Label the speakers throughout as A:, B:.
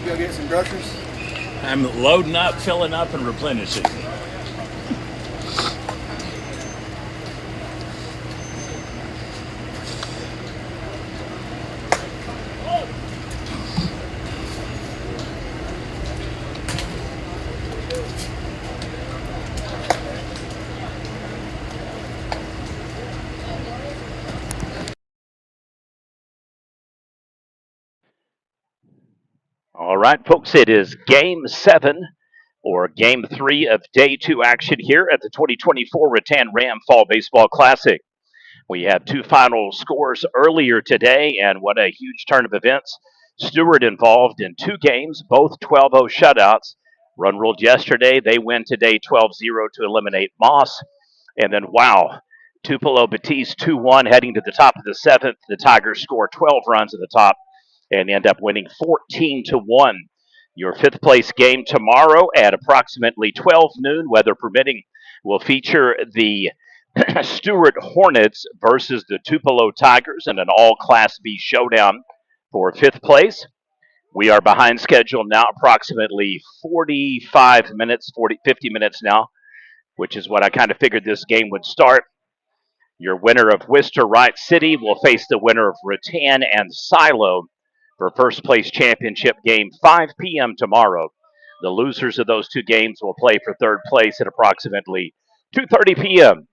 A: Go get some groceries.
B: I'm loading up, filling up, and replenishing.
C: All right, folks, it is Game 7 or Game 3 of Day 2 action here at the 2024 Rattan Ram Fall Baseball Classic. We had two final scores earlier today, and what a huge turn of events. Stewart involved in two games, both 12-0 shutouts. Run ruled yesterday. They win today 12-0 to eliminate Moss. And then, wow, Tupelo Batiste 2-1 heading to the top of the seventh. The Tigers score 12 runs at the top and end up winning 14-1. Your fifth place game tomorrow at approximately 12 noon, weather permitting, will feature the Stewart Hornets versus the Tupelo Tigers in an all Class B showdown for fifth place. We are behind schedule now, approximately 45 minutes, 50 minutes now, which is what I kind of figured this game would start. Your winner of Wister Wright City will face the winner of Rattan and Silo for first place championship game 5 p.m. tomorrow. The losers of those two games will play for third place at approximately 2:30 p.m.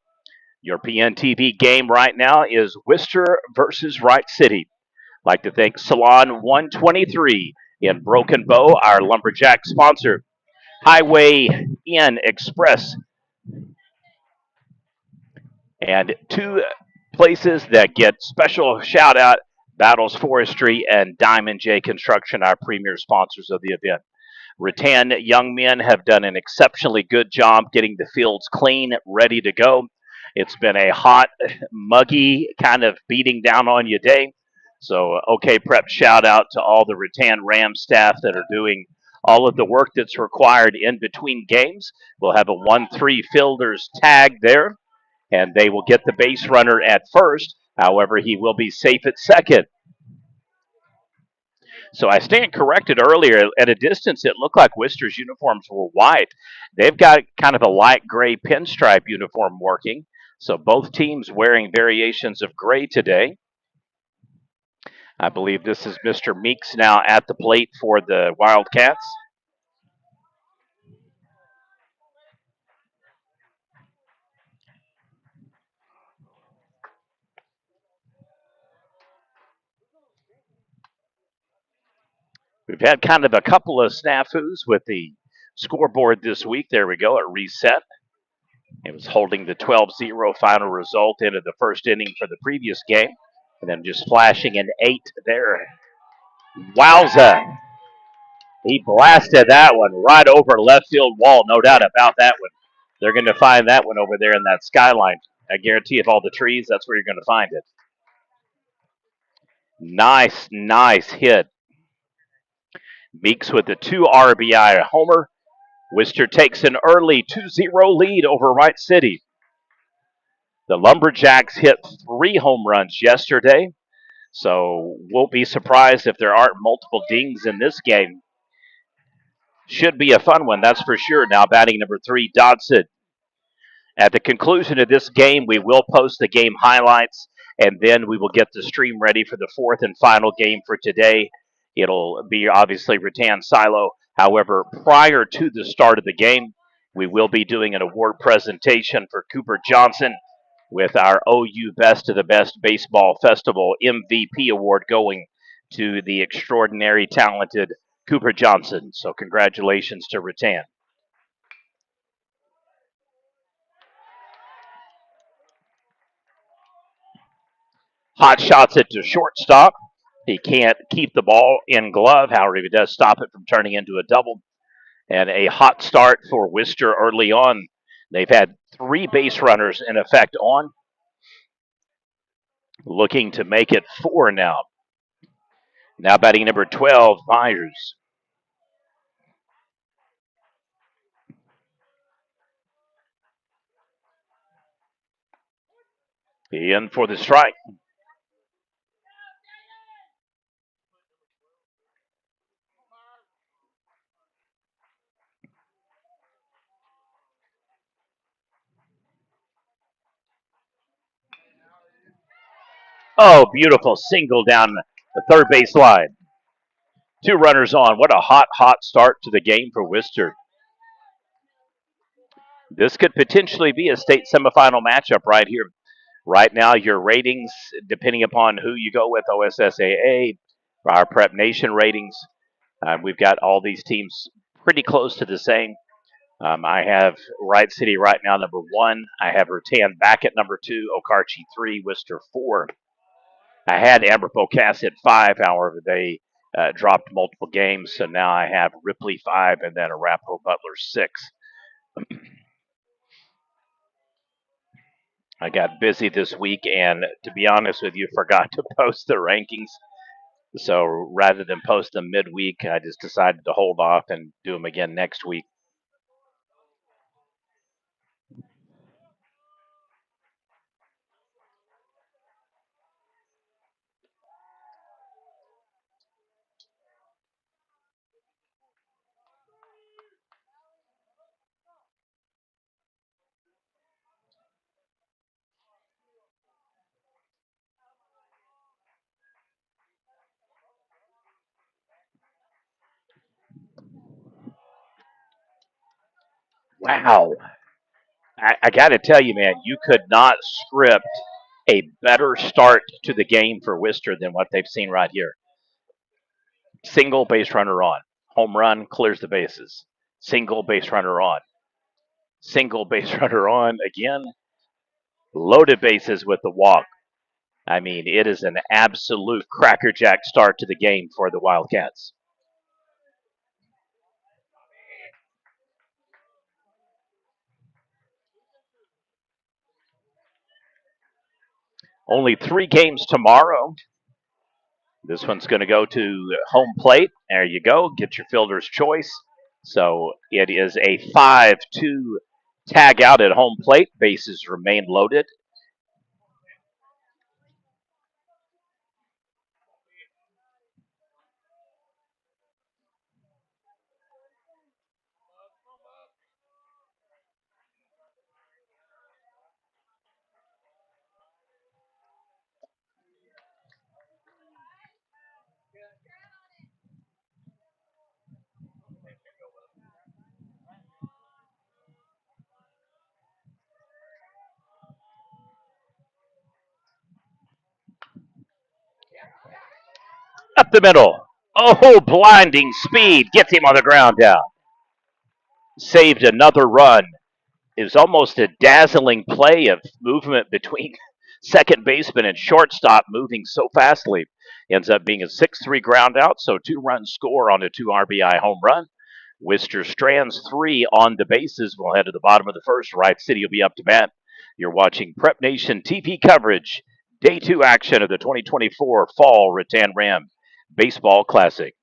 C: Your PNTV game right now is Wister versus Wright City. I'd like to thank Salon 123 in Broken Bow, our lumberjack sponsor. Highway Inn Express, and two places that get special shout out: Battles Forestry and Diamond J Construction, our premier sponsors of the event. Rattan young men have done an exceptionally good job getting the fields clean, ready to go. It's been a hot, muggy, kind of beating down on you day. So, OK Prep shout out to all the Rattan Ram staff that are doing all of the work that's required in between games. We'll have a 1-3 fielders tag there, and they will get the base runner at first. However, he will be safe at second. So I stand corrected earlier. At a distance, it looked like Wister's uniforms were white. They've got kind of a light gray pinstripe uniform working. So both teams wearing variations of gray today. I believe this is Mr. Meeks now at the plate for the Wildcats. We've had kind of a couple of snafus with the scoreboard this week. There we go, a reset. It was holding the 12-0 final result into the first inning for the previous game. And then just flashing an 8 there. Wowza. He blasted that one right over left field wall. No doubt about that one. They're going to find that one over there in that skyline. I guarantee of all the trees, that's where you're going to find it. Nice hit. Meeks with the 2 RBI homer. Wister takes an early 2-0 lead over Wright City. The Lumberjacks hit 3 home runs yesterday, so won't be surprised if there aren't multiple dings in this game. Should be a fun one, that's for sure. Now batting number 3, Dodson. At the conclusion of this game, we will post the game highlights, and then we will get the stream ready for the 4th and final game for today. It'll be obviously Rattan Silo. However, prior to the start of the game, we will be doing an award presentation for Cooper Johnson with our OU Best of the Best Baseball Festival MVP award going to the extraordinary talented Cooper Johnson. So congratulations to Rattan. Hot shots it to shortstop. He can't keep the ball in glove. However, he does stop it from turning into a double. And a hot start for Wister early on. They've had 3 base runners in effect on. Looking to make it 4 now. Now batting number 12, Myers. In for the strike. Oh, beautiful single down the third base line. 2 runners on. What a hot start to the game for Wister. This could potentially be a state semifinal matchup right here. Right now, your ratings, depending upon who you go with, OSSAA, our Prep Nation ratings, we've got all these teams pretty close to the same. I have Wright City right now, number 1. I have Rattan back at number 2, Okarche 3, Wister 4. I had Amberpo Cass at 5, however, they dropped multiple games, so now I have Ripley 5 and then Arapahoe Butler 6. I got busy this week, and to be honest with you, forgot to post the rankings. So rather than post them midweek, I just decided to hold off and do them again next week. Wow. I got to tell you, man, you could not script a better start to the game for Wister than what they've seen right here. Single base runner on. Home run, clears the bases. Single base runner on. Single base runner on again. Loaded bases with the walk. I mean, it is an absolute crackerjack start to the game for the Wildcats. Only 3 games tomorrow. This one's going to go to home plate. There you go. Get your fielder's choice. So it is a 5-2 tag out at home plate. Bases remain loaded. Up the middle. Oh, blinding speed. Gets him on the ground down. Saved another run. It was almost a dazzling play of movement between second baseman and shortstop, moving so fastly. Ends up being a 6-3 ground out, so 2-run score on a 2 RBI home run. Wister strands 3 on the bases. We'll head to the bottom of the first. Wright City will be up to bat. You're watching Prep Nation TV coverage, Day 2 action of the 2024 Fall Rattan Ram Baseball Classic.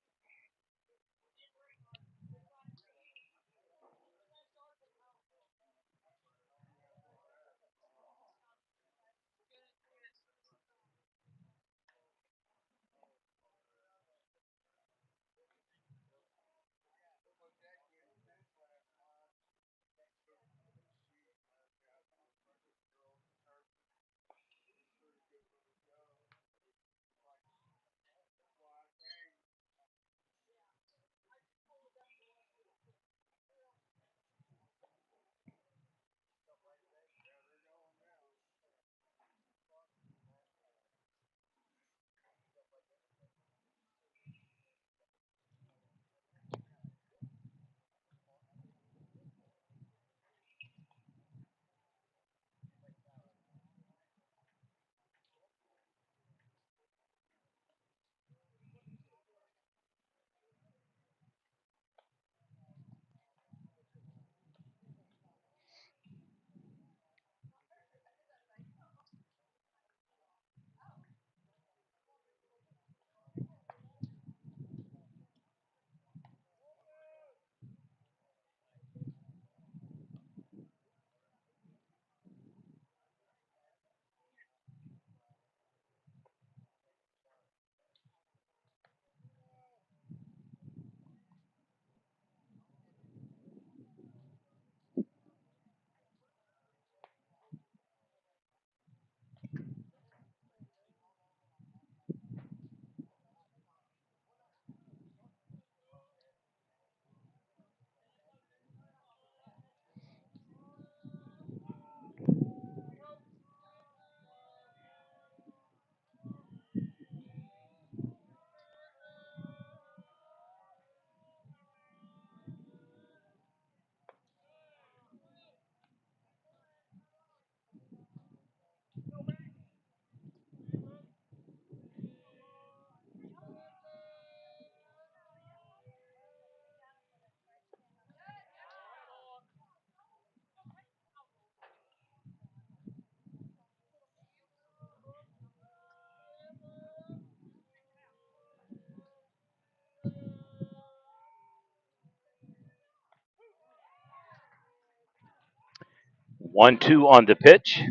C: 1-2 on the pitch.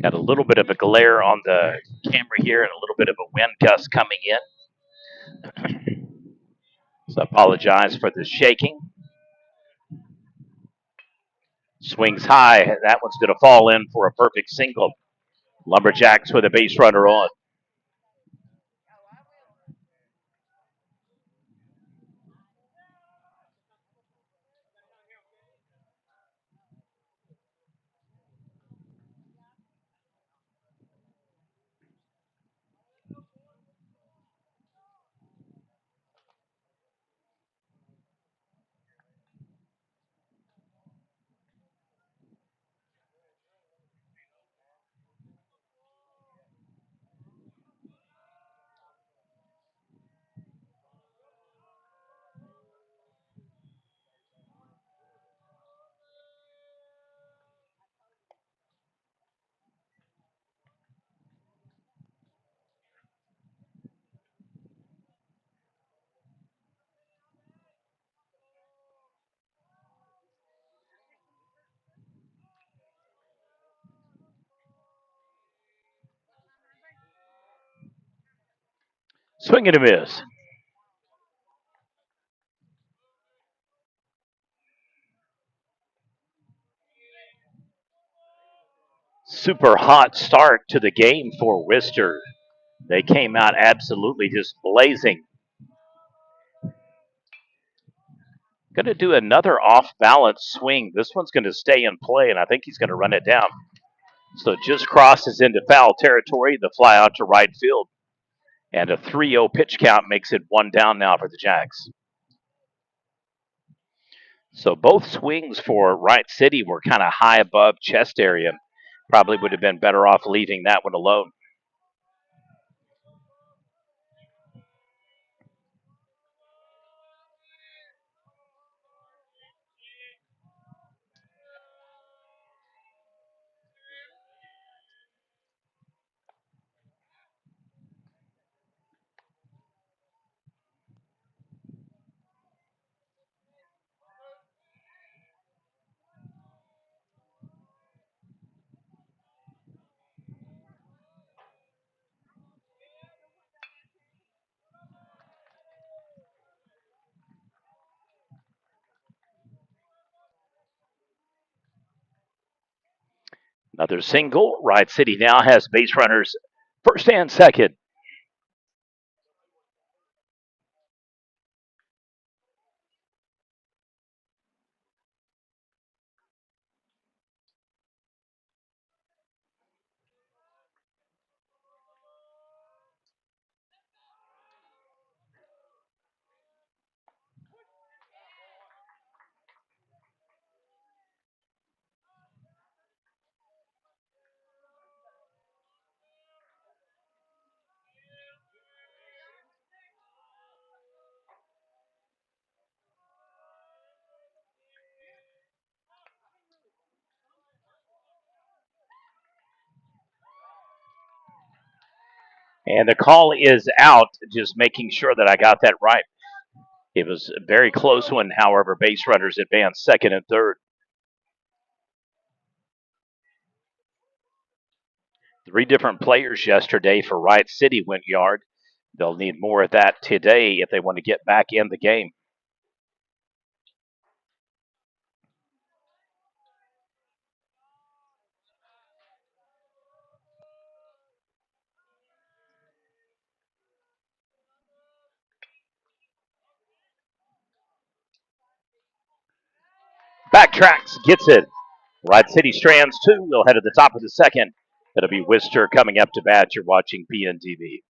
C: Got a little bit of a glare on the camera here and a little bit of a wind gust coming in. So I apologize for the shaking. Swings high. That one's going to fall in for a perfect single. Lumberjacks with a base runner on. Swing and a miss. Super hot start to the game for Wister. They came out absolutely just blazing. Going to do another off balance swing. This one's going to stay in play, and I think he's going to run it down. So it just crosses into foul territory. The fly out to right field. And a 3-0 pitch count makes it one down now for the Jacks. So both swings for Wright City were kind of high above chest area. Probably would have been better off leaving that one alone. Another single. Wright City now has base runners first and second. And the call is out, just making sure that I got that right. It was a very close one, however, base runners advanced second and third. 3 different players yesterday for Wright City went yard. They'll need more of that today if they want to get back in the game. Backtracks, gets it. Wright City strands 2. We'll head to the top of the second. It'll be Wister coming up to bat. You're watching PNTV.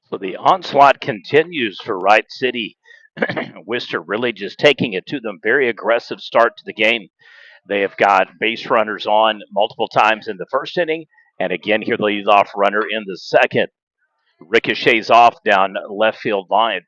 C: So the onslaught continues for Wright City. Wister really just taking it to them. Very aggressive start to the game. They have got base runners on multiple times in the first inning, and again here the leadoff runner in the second. Ricochets off down left field line.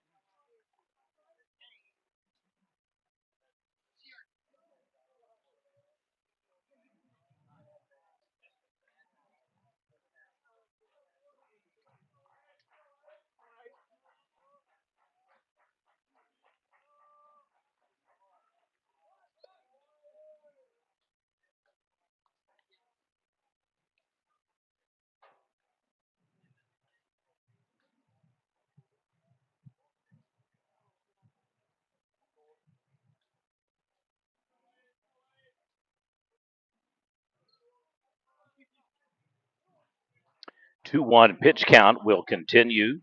C: Two-one pitch count will continue.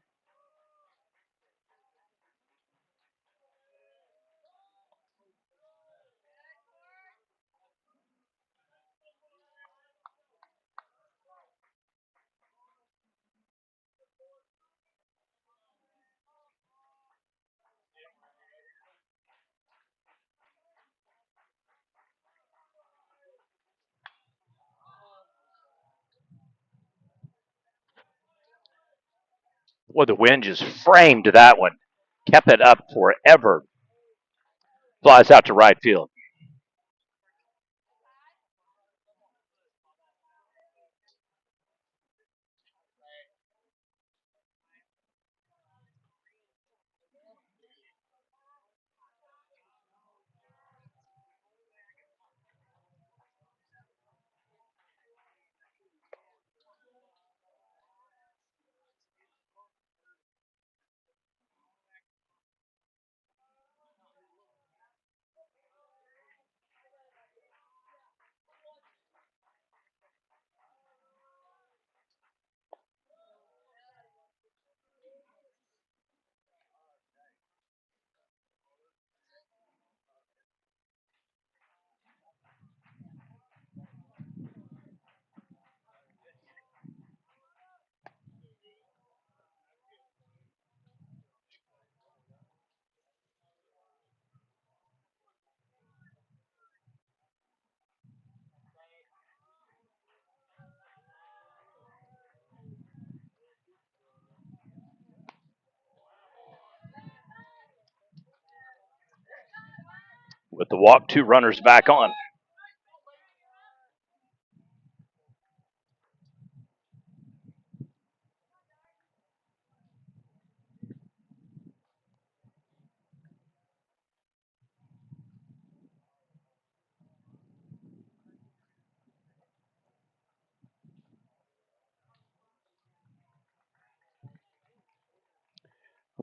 C: Boy, the wind just framed that one. Kept it up forever. Flies out to right field. With the walk, two runners back on.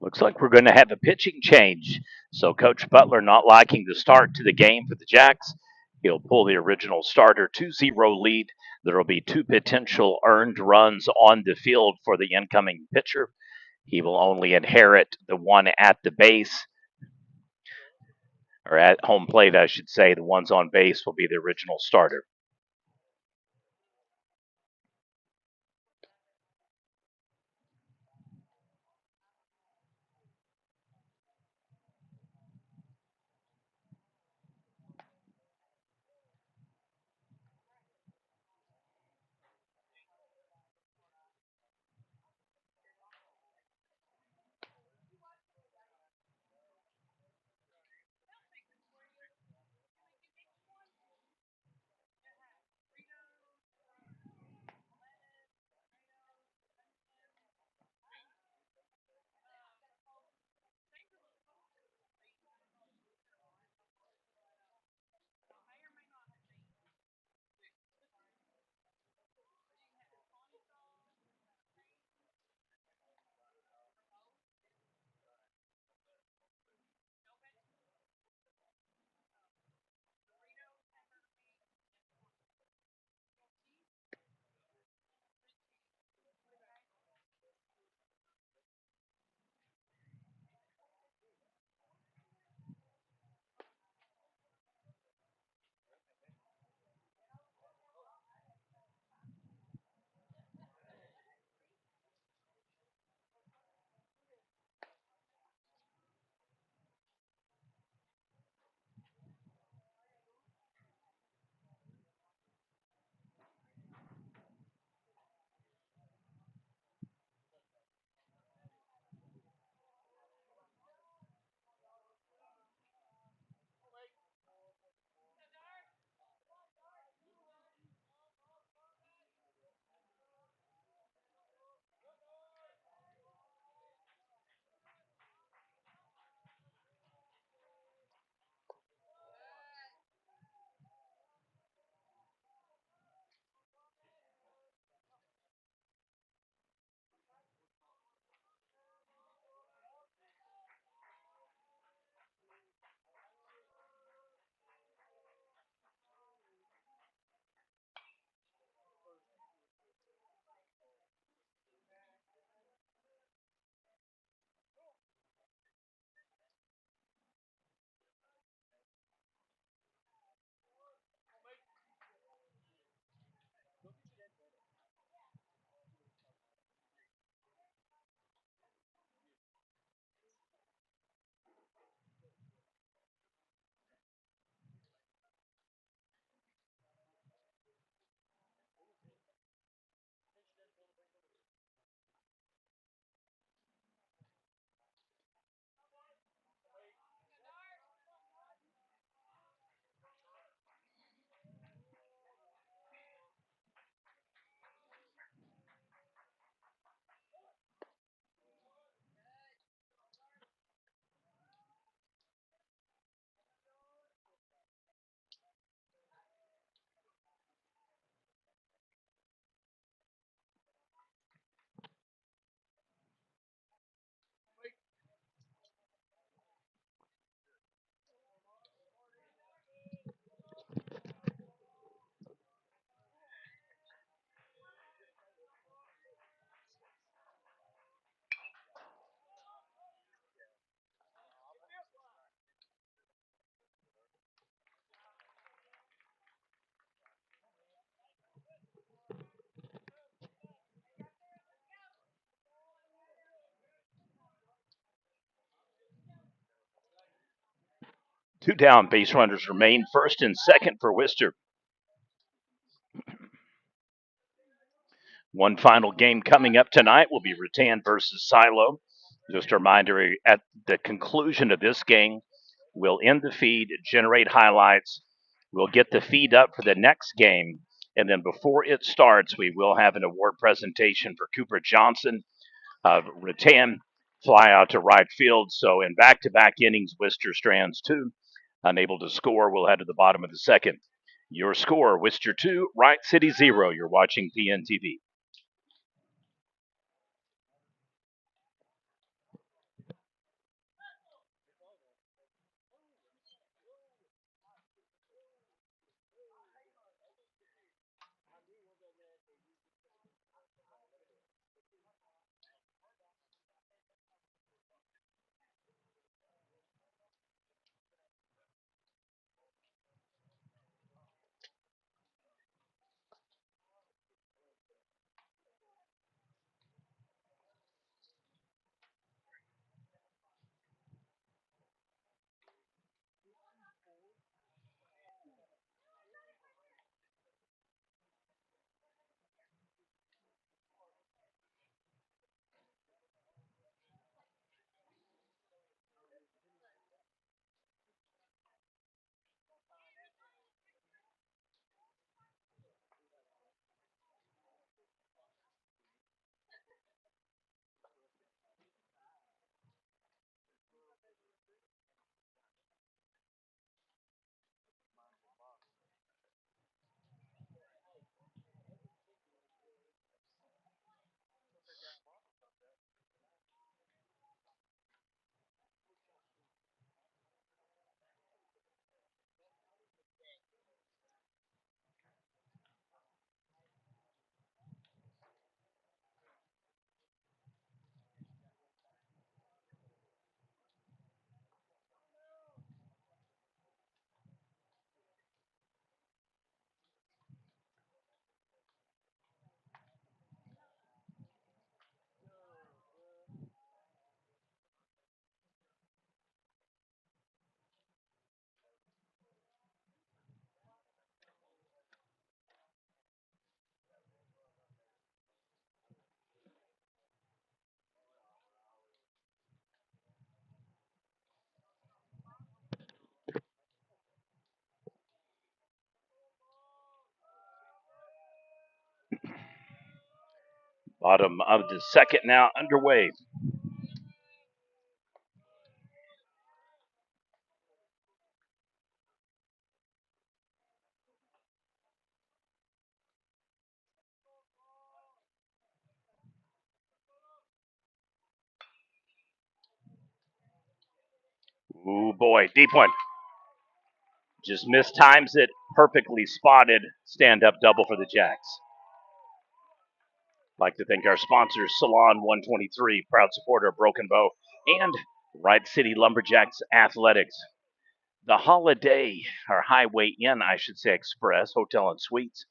C: Looks like we're going to have a pitching change. So Coach Butler not liking the start to the game for the Jacks. He'll pull the original starter 2-0 lead. There will be two potential earned runs on the field for the incoming pitcher. He will only inherit the one at the base, or at home plate, I should say. The ones on base will be the original starter. Two down, base runners remain, first and second for Wister. One final game coming up tonight will be Rattan versus Silo. Just a reminder, at the conclusion of this game, we'll end the feed, generate highlights. We'll get the feed up for the next game. And then before it starts, we will have an award presentation for Cooper Johnson of Rattan, fly out to right field. So in back-to-back innings, Wister strands two. Unable to score, we'll head to the bottom of the second. Your score, Wister 2, Wright City 0. You're watching PNTV. Bottom of the second now underway. Ooh, boy, deep one. Just mistimes it, perfectly spotted. Stand up double for the Jacks. Like to thank our sponsors, Salon 123, proud supporter of Broken Bow, and Wright City Lumberjacks Athletics. The Holiday, or Highway Inn, I should say, Express Hotel and Suites,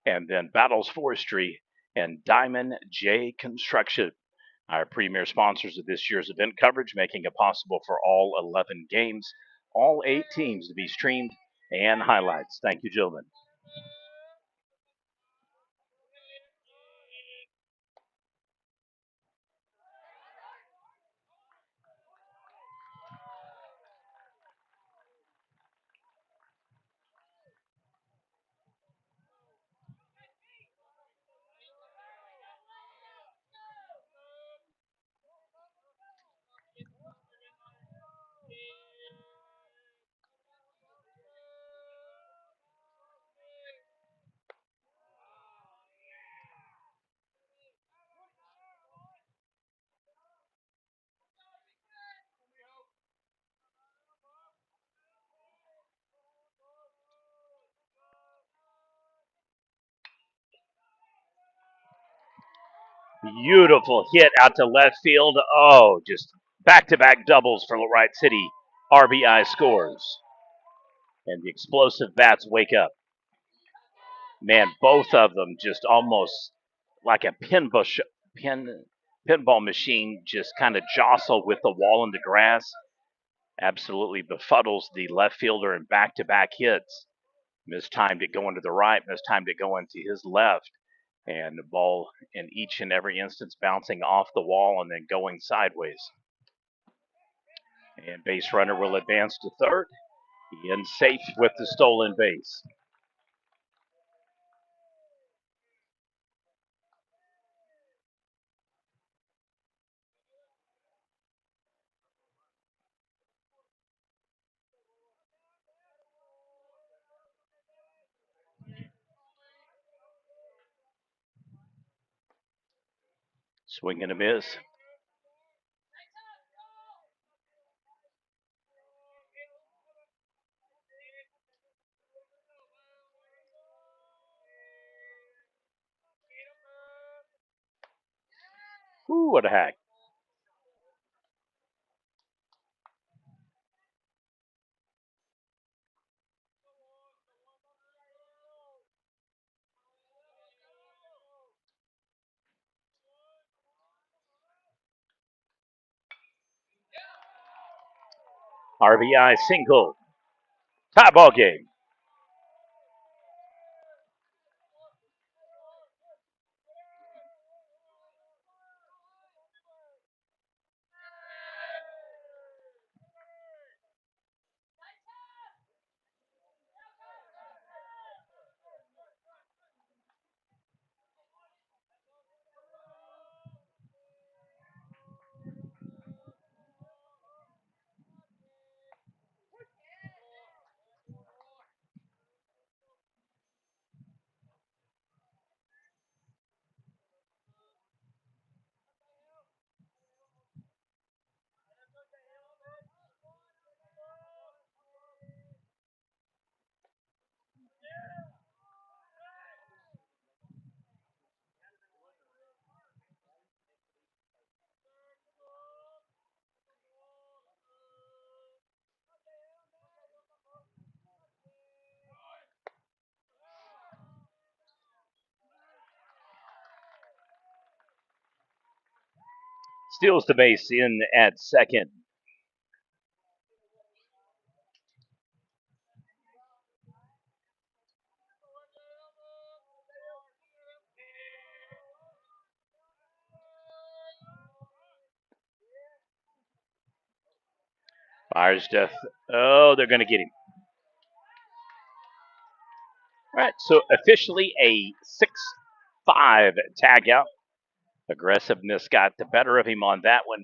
C: and then Battles Forestry and Diamond J Construction, our premier sponsors of this year's event coverage, making it possible for all 11 games, all 8 teams to be streamed and highlights. Thank you, gentlemen. Beautiful hit out to left field. Oh, just back-to-back doubles for Wright City. RBI scores. And the explosive bats wake up. Man, both of them just almost like a pinball machine, just kind of jostle with the wall in the grass. absolutely befuddles the left fielder in back-to-back hits. Mistimed it going to the right, mistimed it going to his left, and the ball in each and every instance bouncing off the wall and then going sideways. And base runner will advance to third. He ends safe with the stolen base. Swing and a miss. Ooh, what a hack. RBI single. Tie ball game. Steals the base in at second. Fires death. Oh, they're going to get him. All right, so officially a 6-5 tag out. Aggressiveness got the better of him on that one.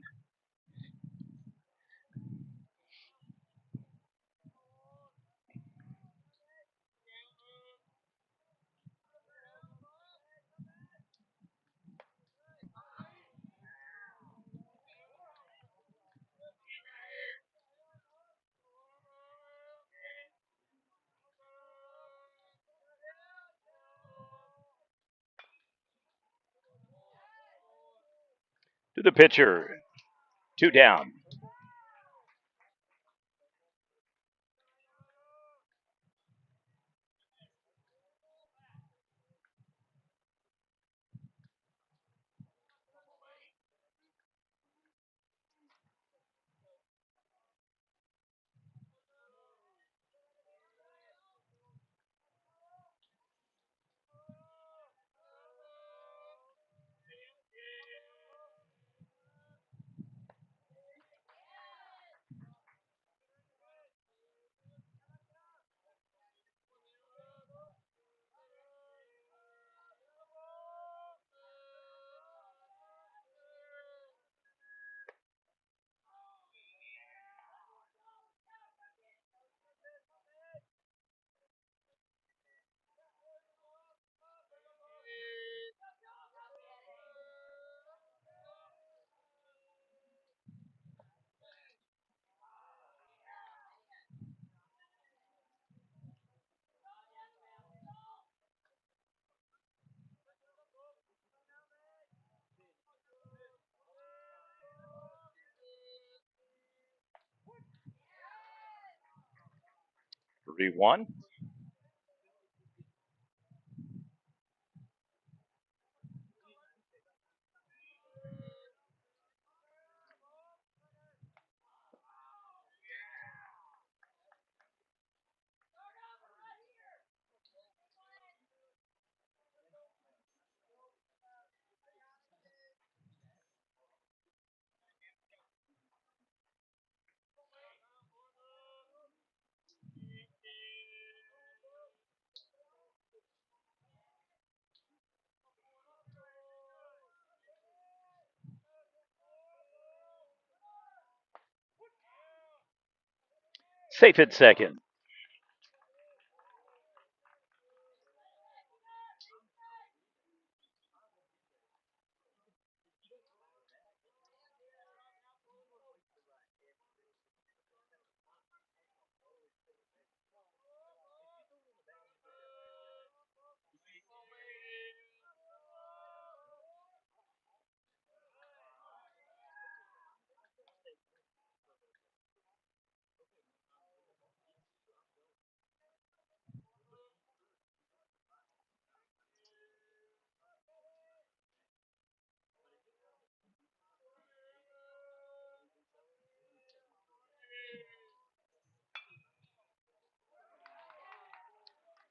C: To the pitcher. 2 down. Three one. Safe at second.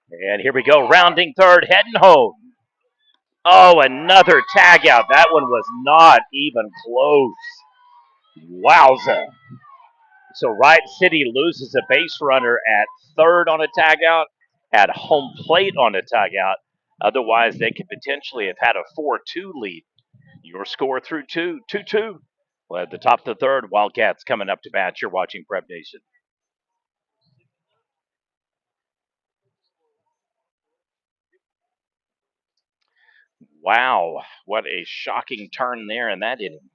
C: And here we go, rounding third, heading home. Oh, another tag out. That one was not even close. Wowza. So Wright City loses a base runner at third on a tag out, at home plate on a tag out. Otherwise, they could potentially have had a 4-2 lead. Your score through 2-2. Well, at the top of the third, Wildcats coming up to bat. You're watching Prep Nation. Wow, what a shocking turn there in that inning.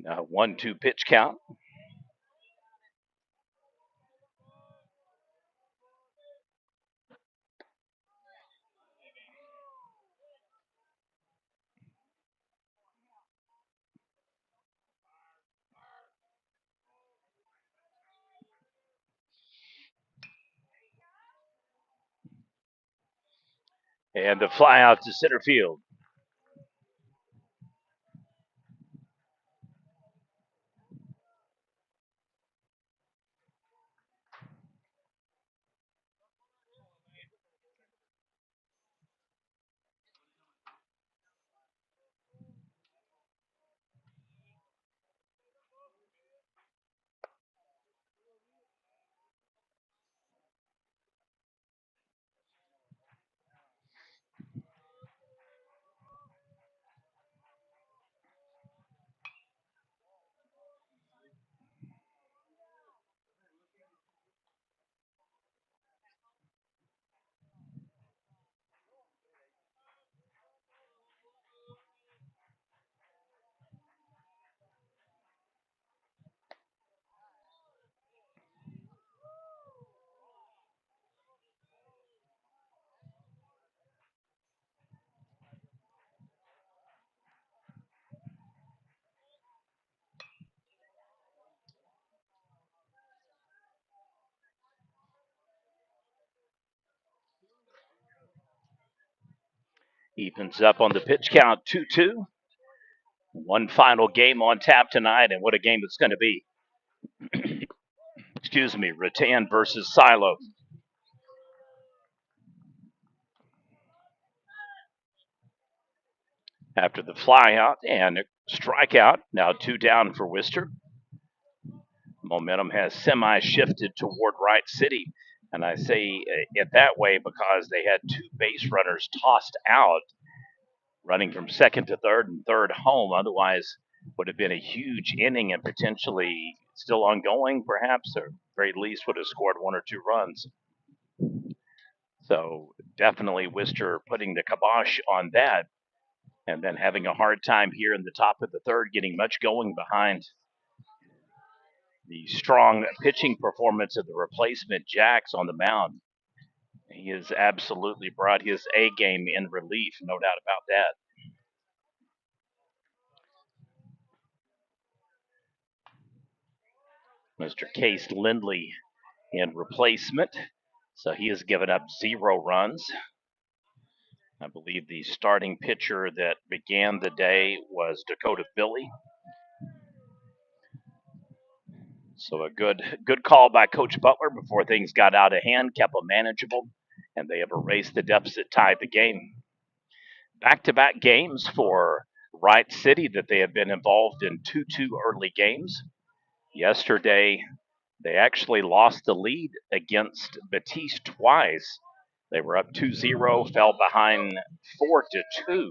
C: Now 1-2 pitch count. And the fly out to center field. Evens up on the pitch count 2-2. One final game on tap tonight, and what a game it's going to be. Excuse me, Rattan versus Silo. After the flyout and strikeout, now 2 down for Wister. Momentum has semi-shifted toward Wright City, and I say it that way because they had 2 base runners tossed out, running from second to third and third home. Otherwise, would have been a huge inning and potentially still ongoing, perhaps, or very least would have scored 1 or 2 runs. So definitely Wister putting the kibosh on that, and then having a hard time here in the top of the third, getting much going behind the strong pitching performance of the replacement Jax on the mound. He has absolutely brought his A game in relief, no doubt about that. Mr. Case Lindley in replacement, so he has given up 0 runs. I believe the starting pitcher that began the day was Dakota Billy. So a good call by Coach Butler before things got out of hand, kept them manageable, and they have erased the deficit, tied the game. Back-to-back games for Wright City that they have been involved in 2-2 early games. Yesterday, they actually lost the lead against Batiste twice. They were up 2-0, fell behind 4-2,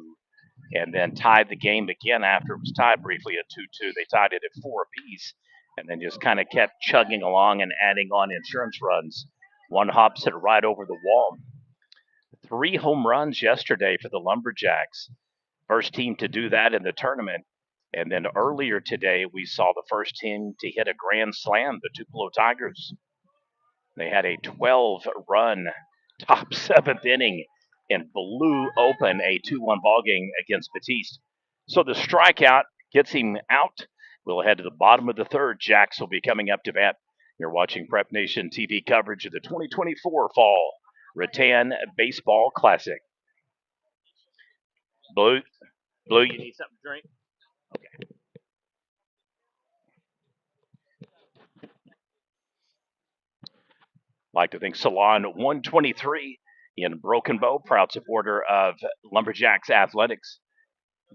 C: and then tied the game again after it was tied briefly at 2-2. They tied it at 4 apiece, and then just kind of kept chugging along and adding on insurance runs. One hop hit right over the wall. 3 home runs yesterday for the Lumberjacks. First team to do that in the tournament. And then earlier today, we saw the first team to hit a grand slam, the Tupelo Tigers. They had a 12-run top 7th inning and blew open a 2-1 ball game against Batiste. So the strikeout gets him out. We'll head to the bottom of the third. Jax will be coming up to bat. You're watching Prep Nation TV coverage of the 2024 Fall Rattan Baseball Classic. Blue, you need something to drink? Okay. Like to thank Salon 123 in Broken Bow, proud supporter of Lumberjacks Athletics,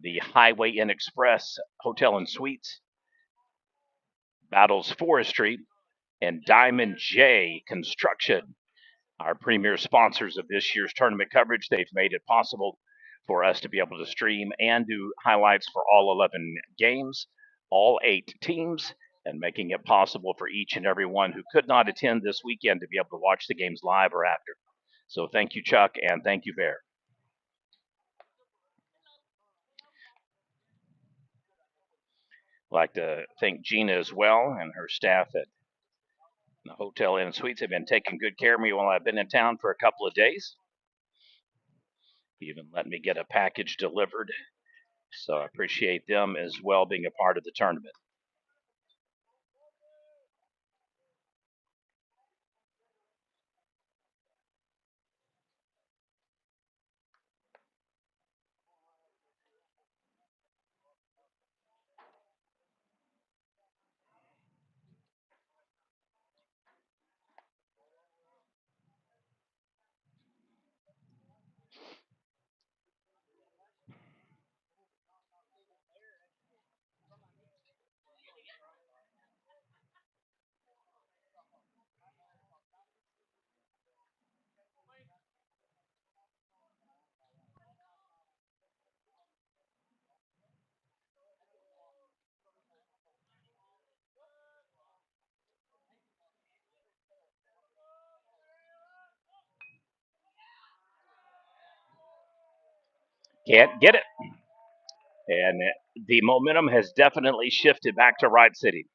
C: the Highway Inn Express Hotel and Suites, Battles Forestry, and Diamond J Construction, our premier sponsors of this year's tournament coverage. They've made it possible for us to be able to stream and do highlights for all 11 games, all 8 teams, and making it possible for each and every one who could not attend this weekend to be able to watch the games live or after. So thank you, Chuck, and thank you, Bear. I'd like to thank Gina as well and her staff at the Hotel Inn and Suites. Have been taking good care of me while I've been in town for a couple of days. Even let me get a package delivered. So I appreciate them as well being a part of the tournament. Can't get it. And the momentum has definitely shifted back to Wright City.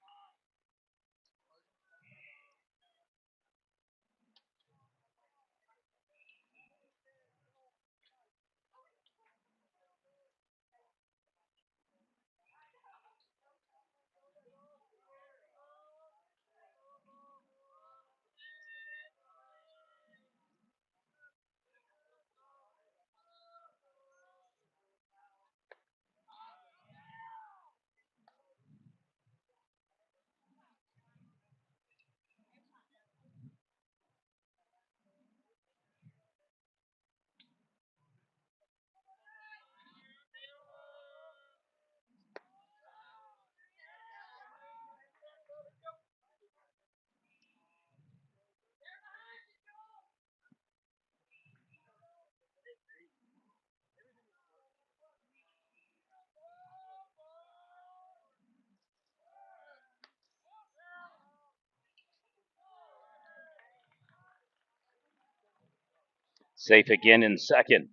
C: Safe again in second.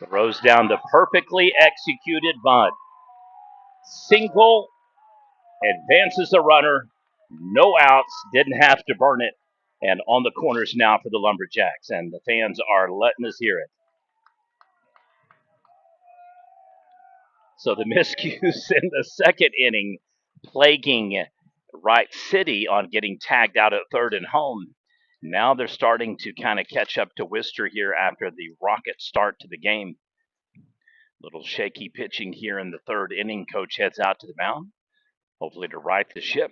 C: Throws down the perfectly executed bunt. Single, advances the runner. No outs, didn't have to burn it. And on the corners now for the Lumberjacks. And the fans are letting us hear it. So the miscues in the second inning plaguing Wright City on getting tagged out at third and home. Now they're starting to kind of catch up to Wister here after the rocket start to the game. Little shaky pitching here in the third inning. Coach heads out to the mound, hopefully to right the ship.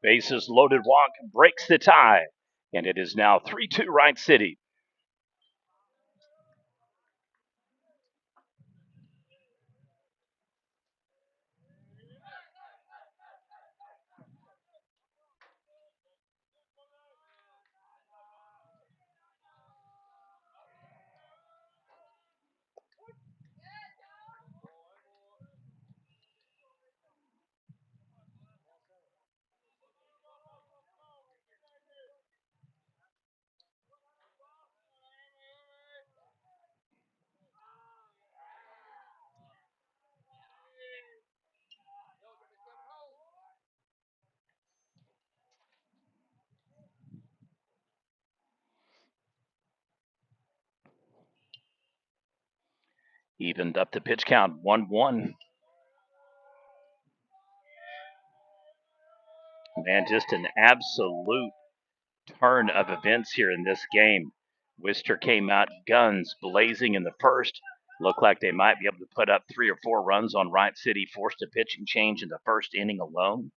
C: Bases loaded walk breaks the tie, and it is now 3-2 Wright City. Evened up the pitch count 1-1. Man, just an absolute turn of events here in this game. Wister came out guns blazing in the first. Looked like they might be able to put up 3 or 4 runs on Wright City, forced a pitching change in the first inning alone.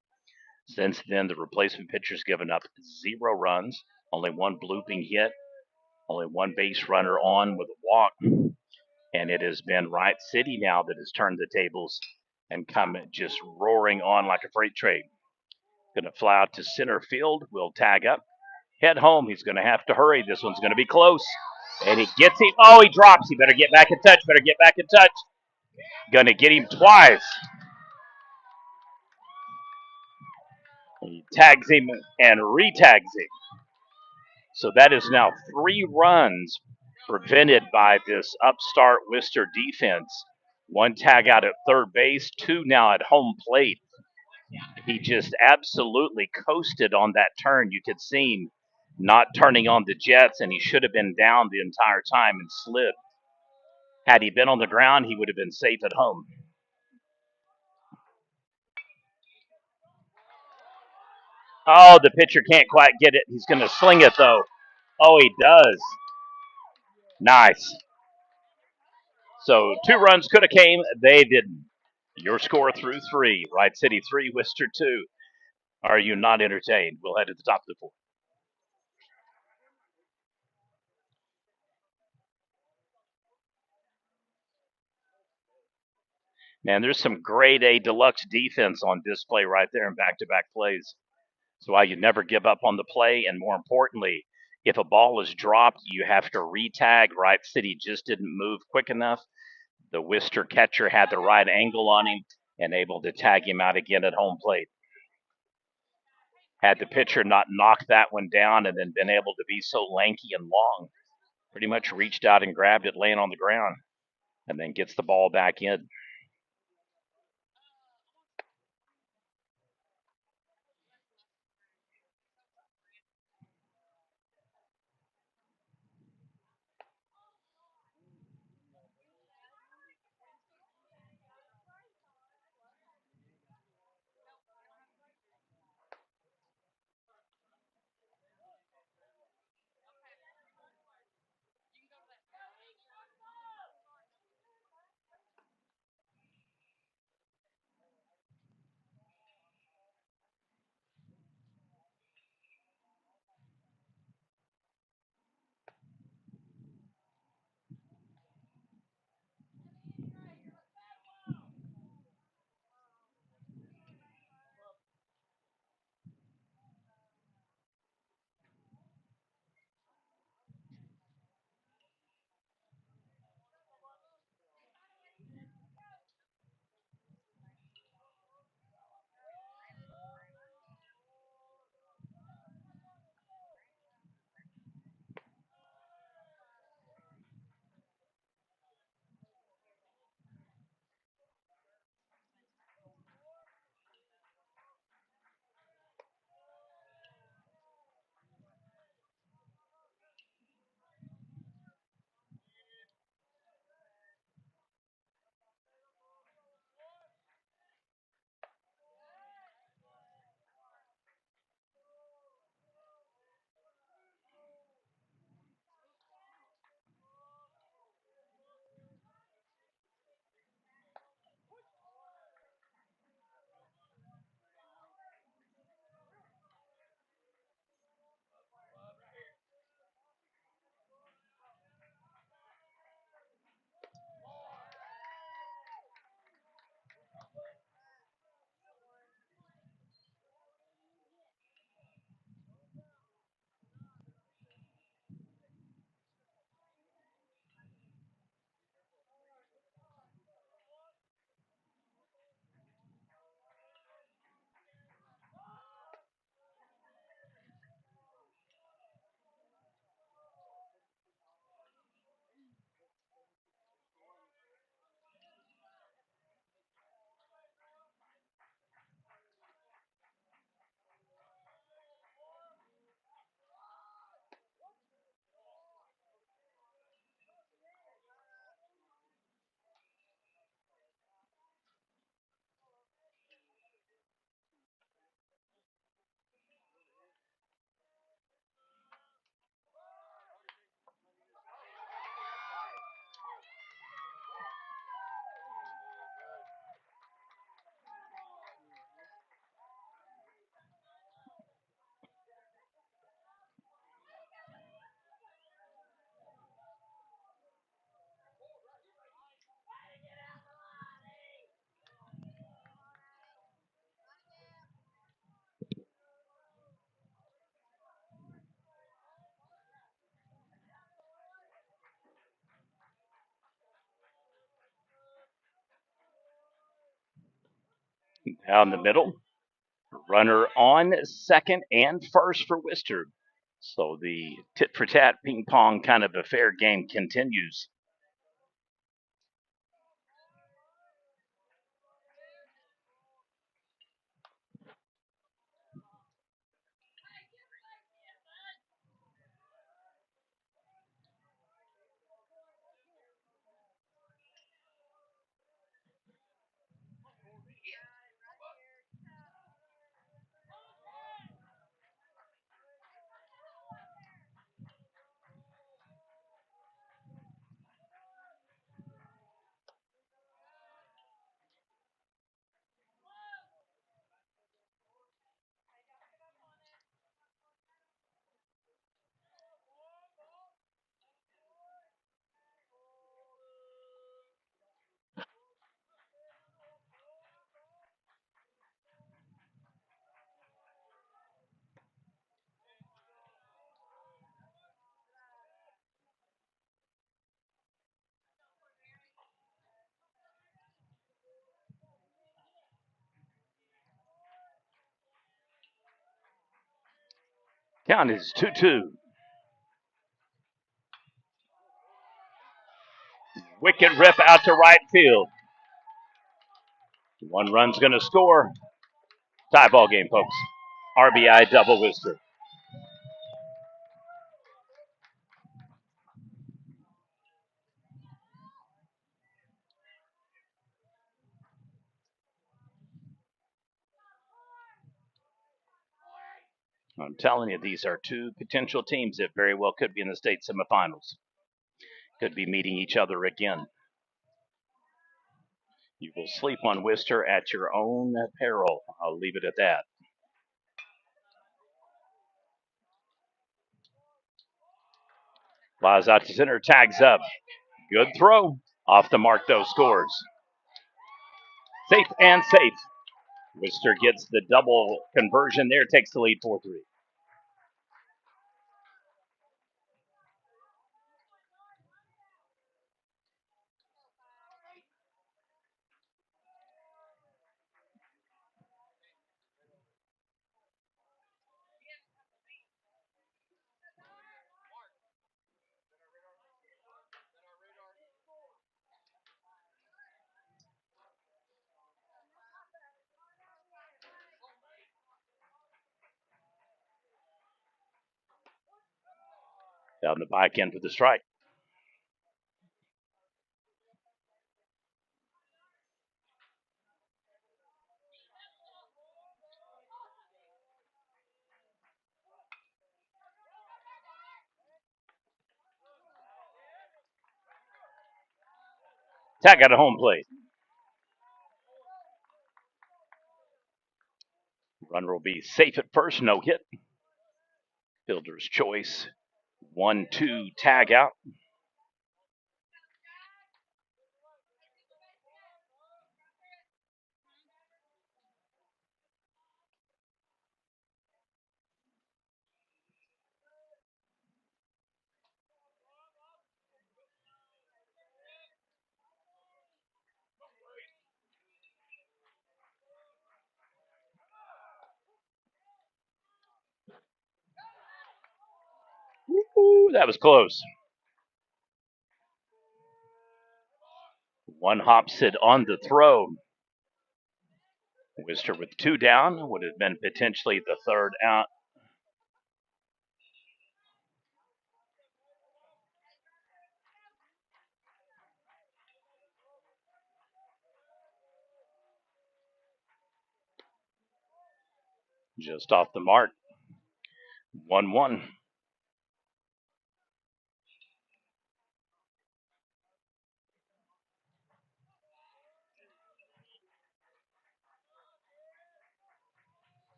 C: Since then, the replacement pitcher's given up 0 runs, only one blooping hit, only one base runner on with a walk, and it has been Wright City now that has turned the tables and come just roaring on like a freight train. Going to fly out to center field. Will tag up. Head home. He's going to have to hurry. This one's going to be close. And he gets him. Oh, he drops. He better get back in touch. Better get back in touch. Going to get him twice. He tags him and retags him. So that is now 3 runs prevented by this upstart Wister defense. One tag out at third base, 2 now at home plate. He just absolutely coasted on that turn. You could see him not turning on the jets, and he should have been down the entire time and slid. Had he been on the ground, he would have been safe at home. Oh, the pitcher can't quite get it. He's going to sling it, though. Oh, he does. Nice. So 2 runs could have came. They didn't. Your score through 3. Wright City 3, Wister 2. Are you not entertained? We'll head to the top of the 4th. Man, there's some grade A deluxe defense on display right there in back-to-back plays. So why you never give up on the play, and more importantly, if a ball is dropped, you have to retag. Wright City just didn't move quick enough. The Wister catcher had the right angle on him and able to tag him out again at home plate. Had the pitcher not knocked that one down and then been able to be so lanky and long, pretty much reached out and grabbed it laying on the ground and then gets the ball back in. Down the middle. Runner on second and first for Wister. So the tit for tat ping pong kind of affair game continues. Count is 2-2. Wicked rip out to right field. One run's going to score. Tie ball game, folks. RBI double Wister. I'm telling you, these are two potential teams that very well could be in the state semifinals. Could be meeting each other again. You will sleep on Wister at your own peril. I'll leave it at that. Flies out to center, tags up. Good throw. Off the mark, though, scores. Safe and safe. Wister gets the double conversion there, takes the lead 4-3. Down the back end for the strike. Tag out of home plate. Runner will be safe at first, no hit. Fielder's choice. 1-2 tag out. Ooh, that was close. One hops it on the throw. Wister with two down would have been potentially the third out. Just off the mark. 1-1.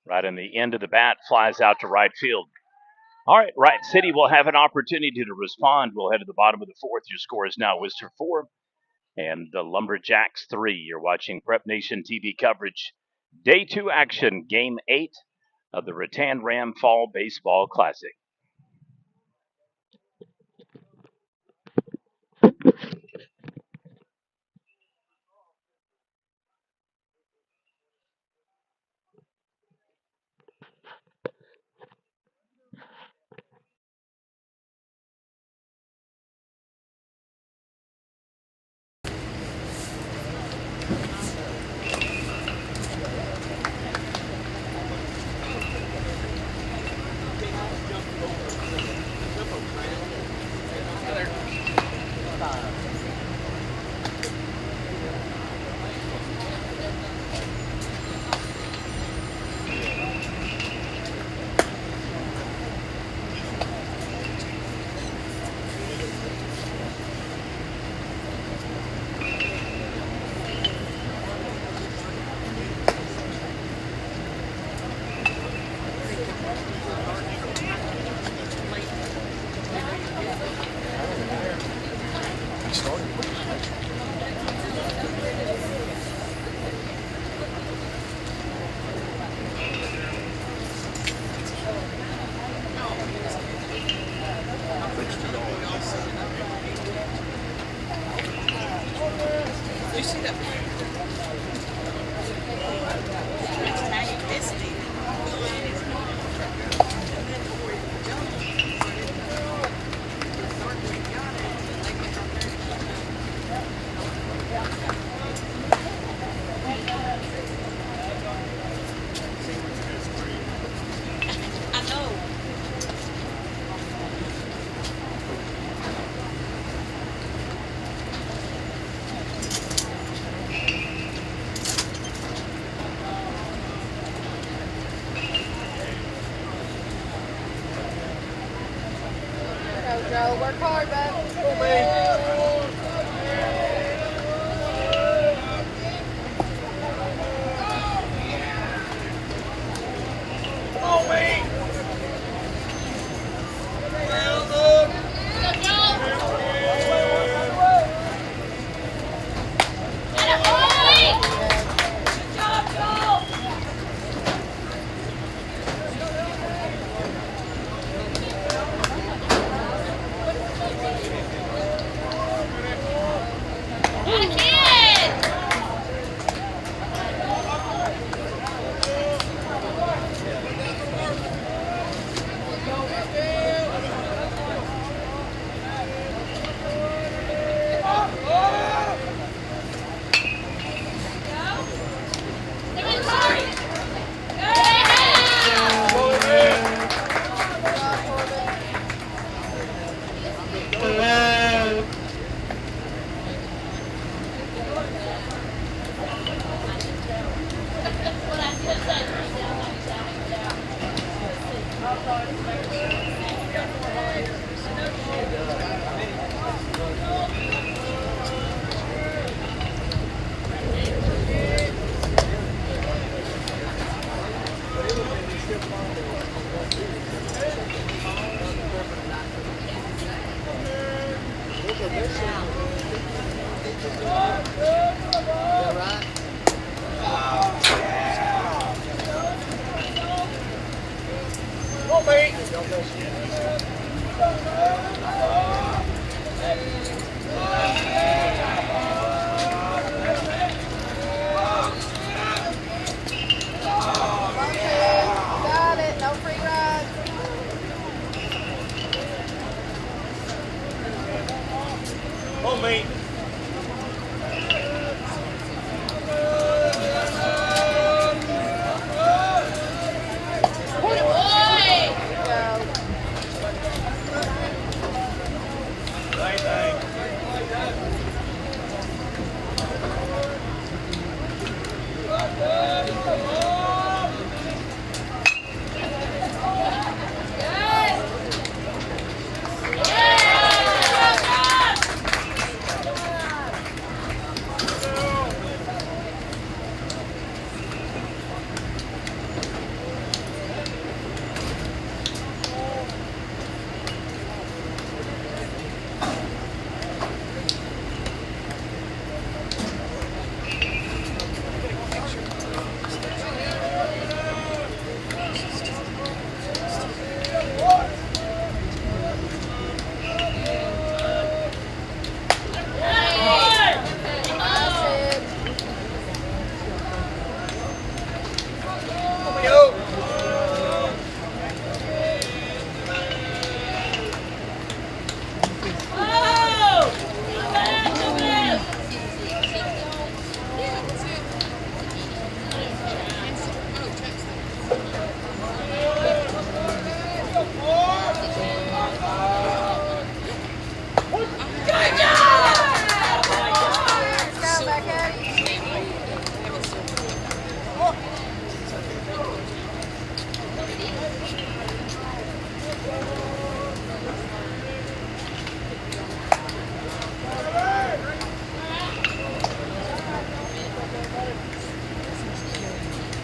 C: Right on the end of the bat, flies out to right field. All right, Wright City will have an opportunity to respond. We'll head to the bottom of the fourth. Your score is now Wister 4 and the Lumberjacks 3. You're watching Prep Nation TV coverage. Day 2 action, Game 8 of the Rattan Ram Fall Baseball Classic.
A: You see that? I know.
D: Joe, work hard, bud. Got it. No free rides.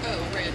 A: Oh, red.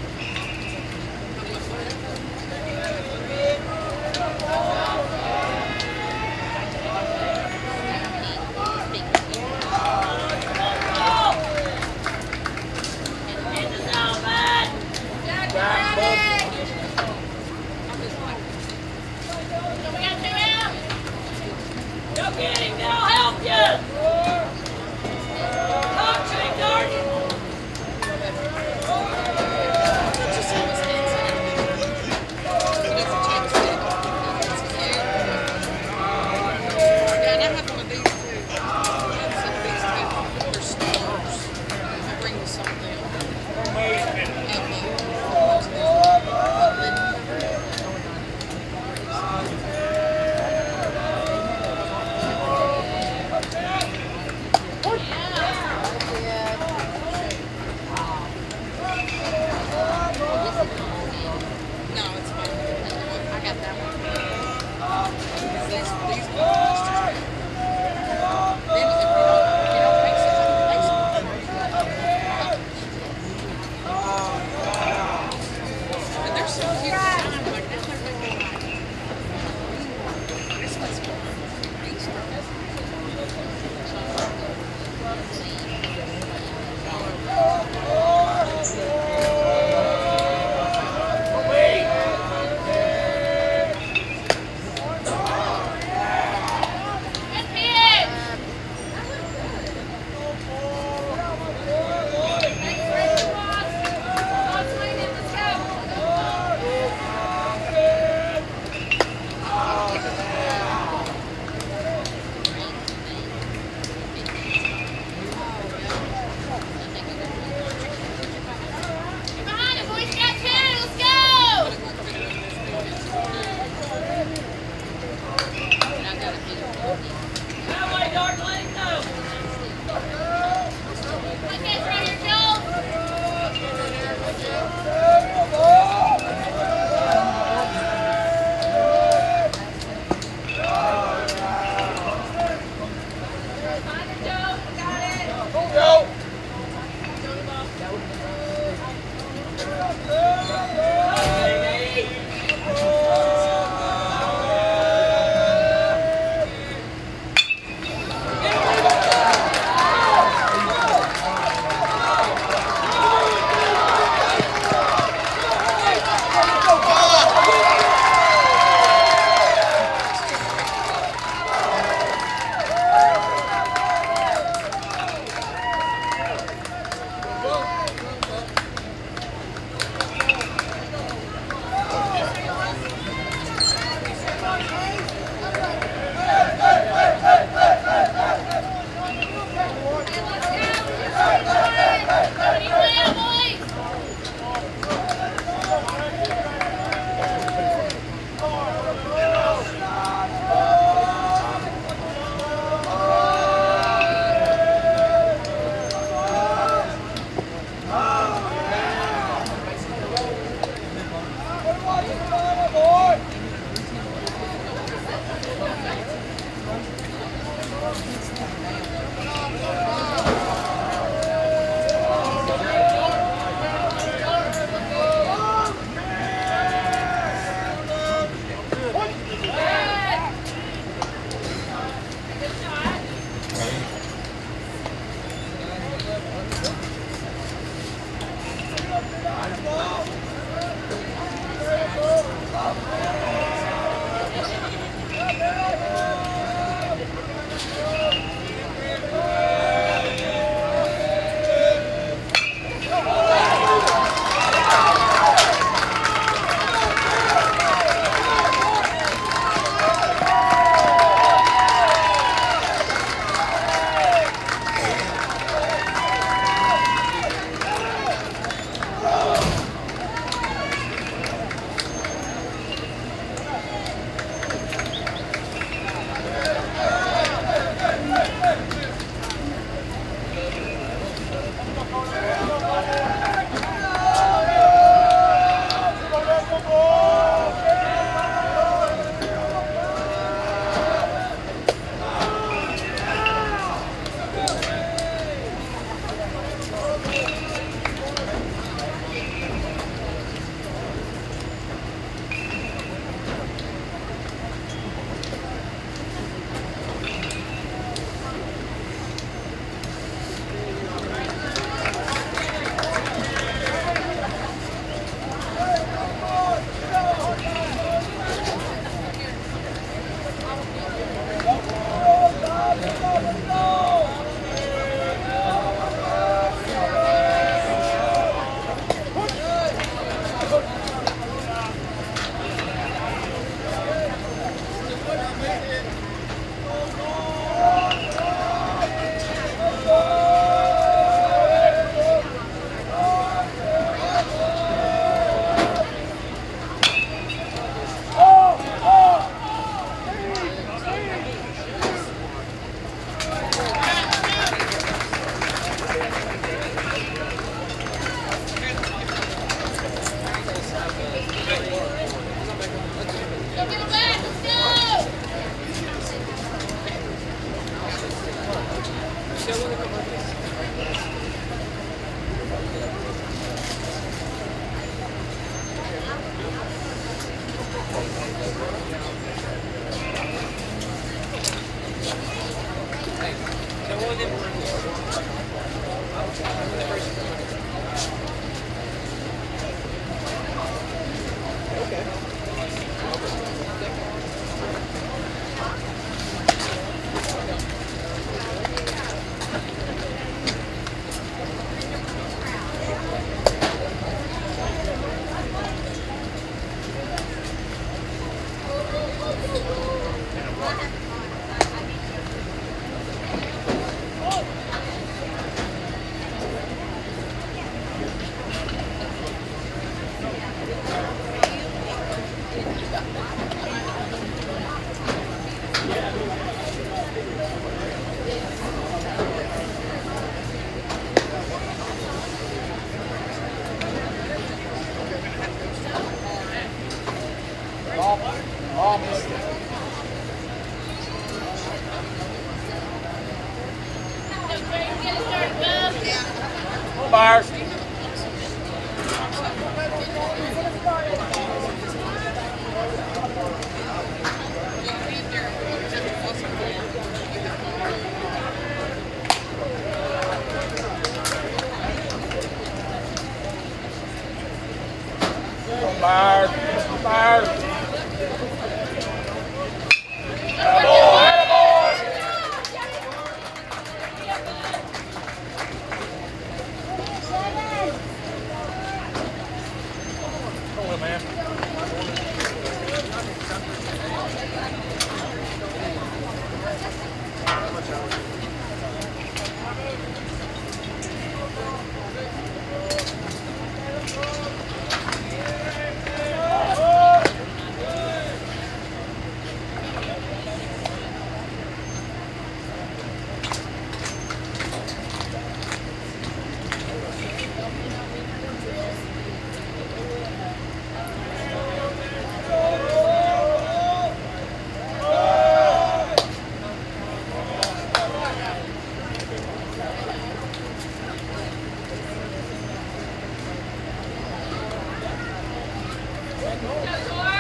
E: Bars. Bars. Bars.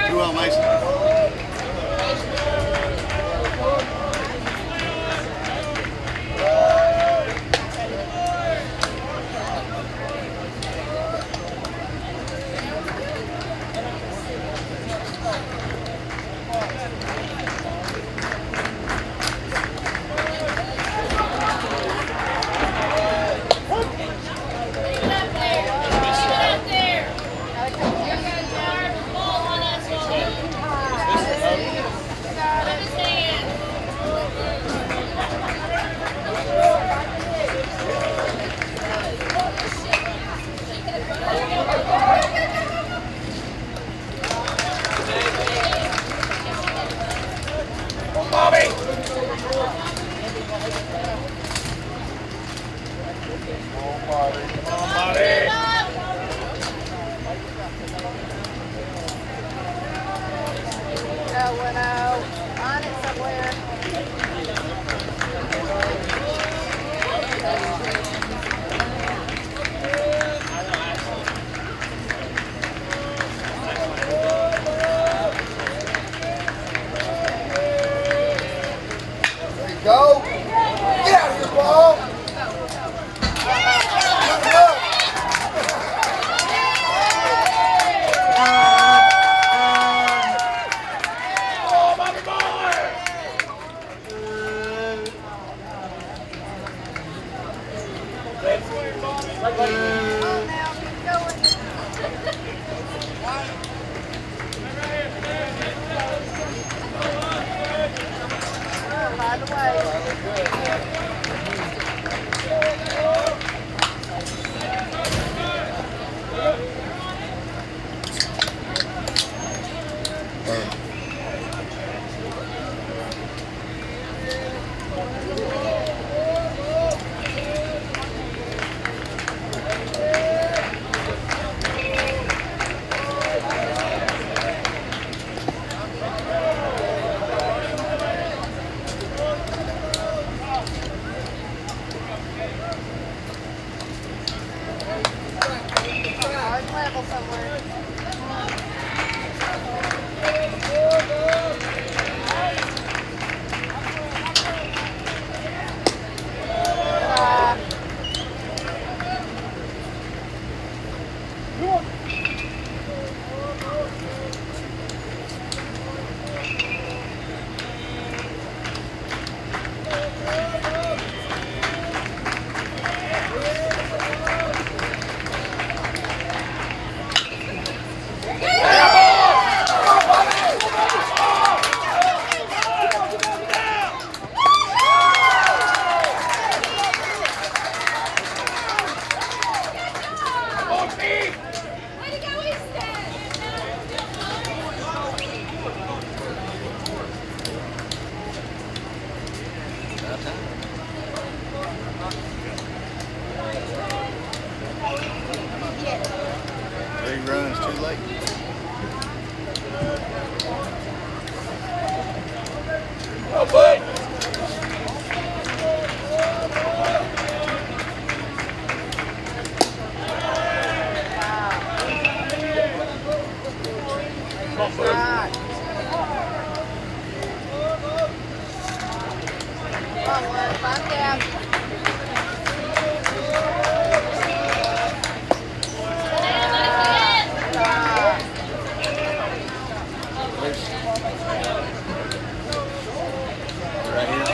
F: Do well, Mason.
D: On it somewhere.
F: There you go. Get out of here, ball.
D: On now, keep going. Oh, by the way.
F: about time. 3 runs too late.
E: Oh, boy.
D: Right. Come on, Wes, back down.
F: Right here.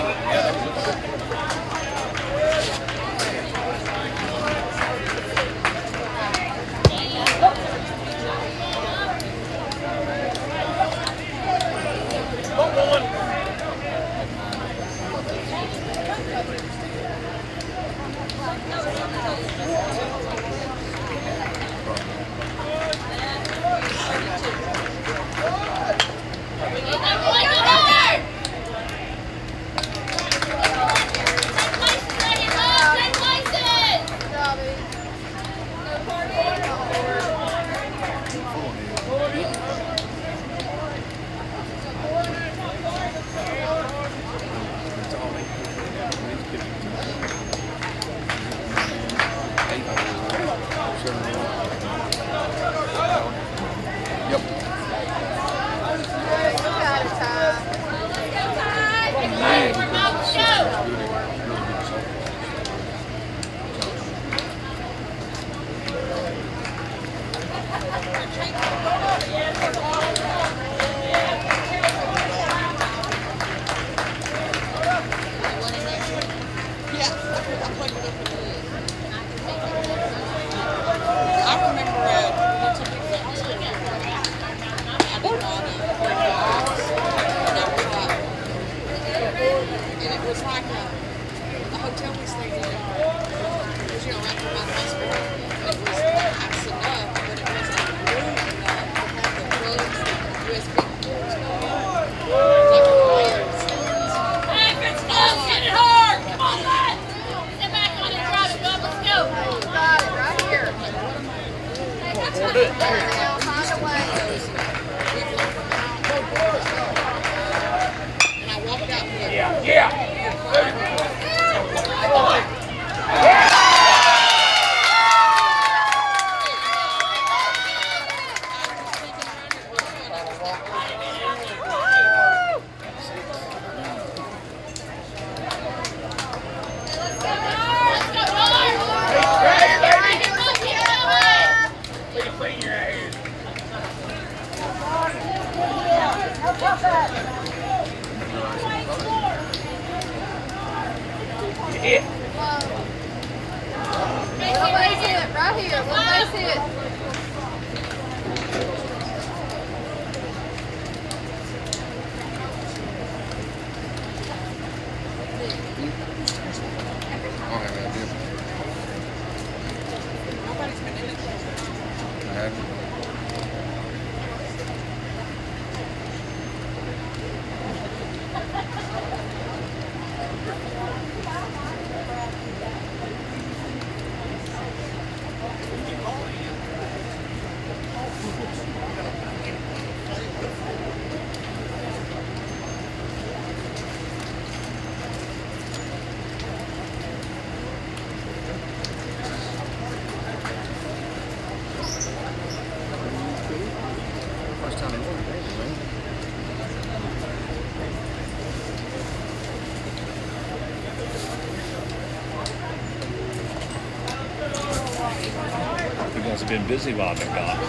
B: You guys have been busy while I've been gone.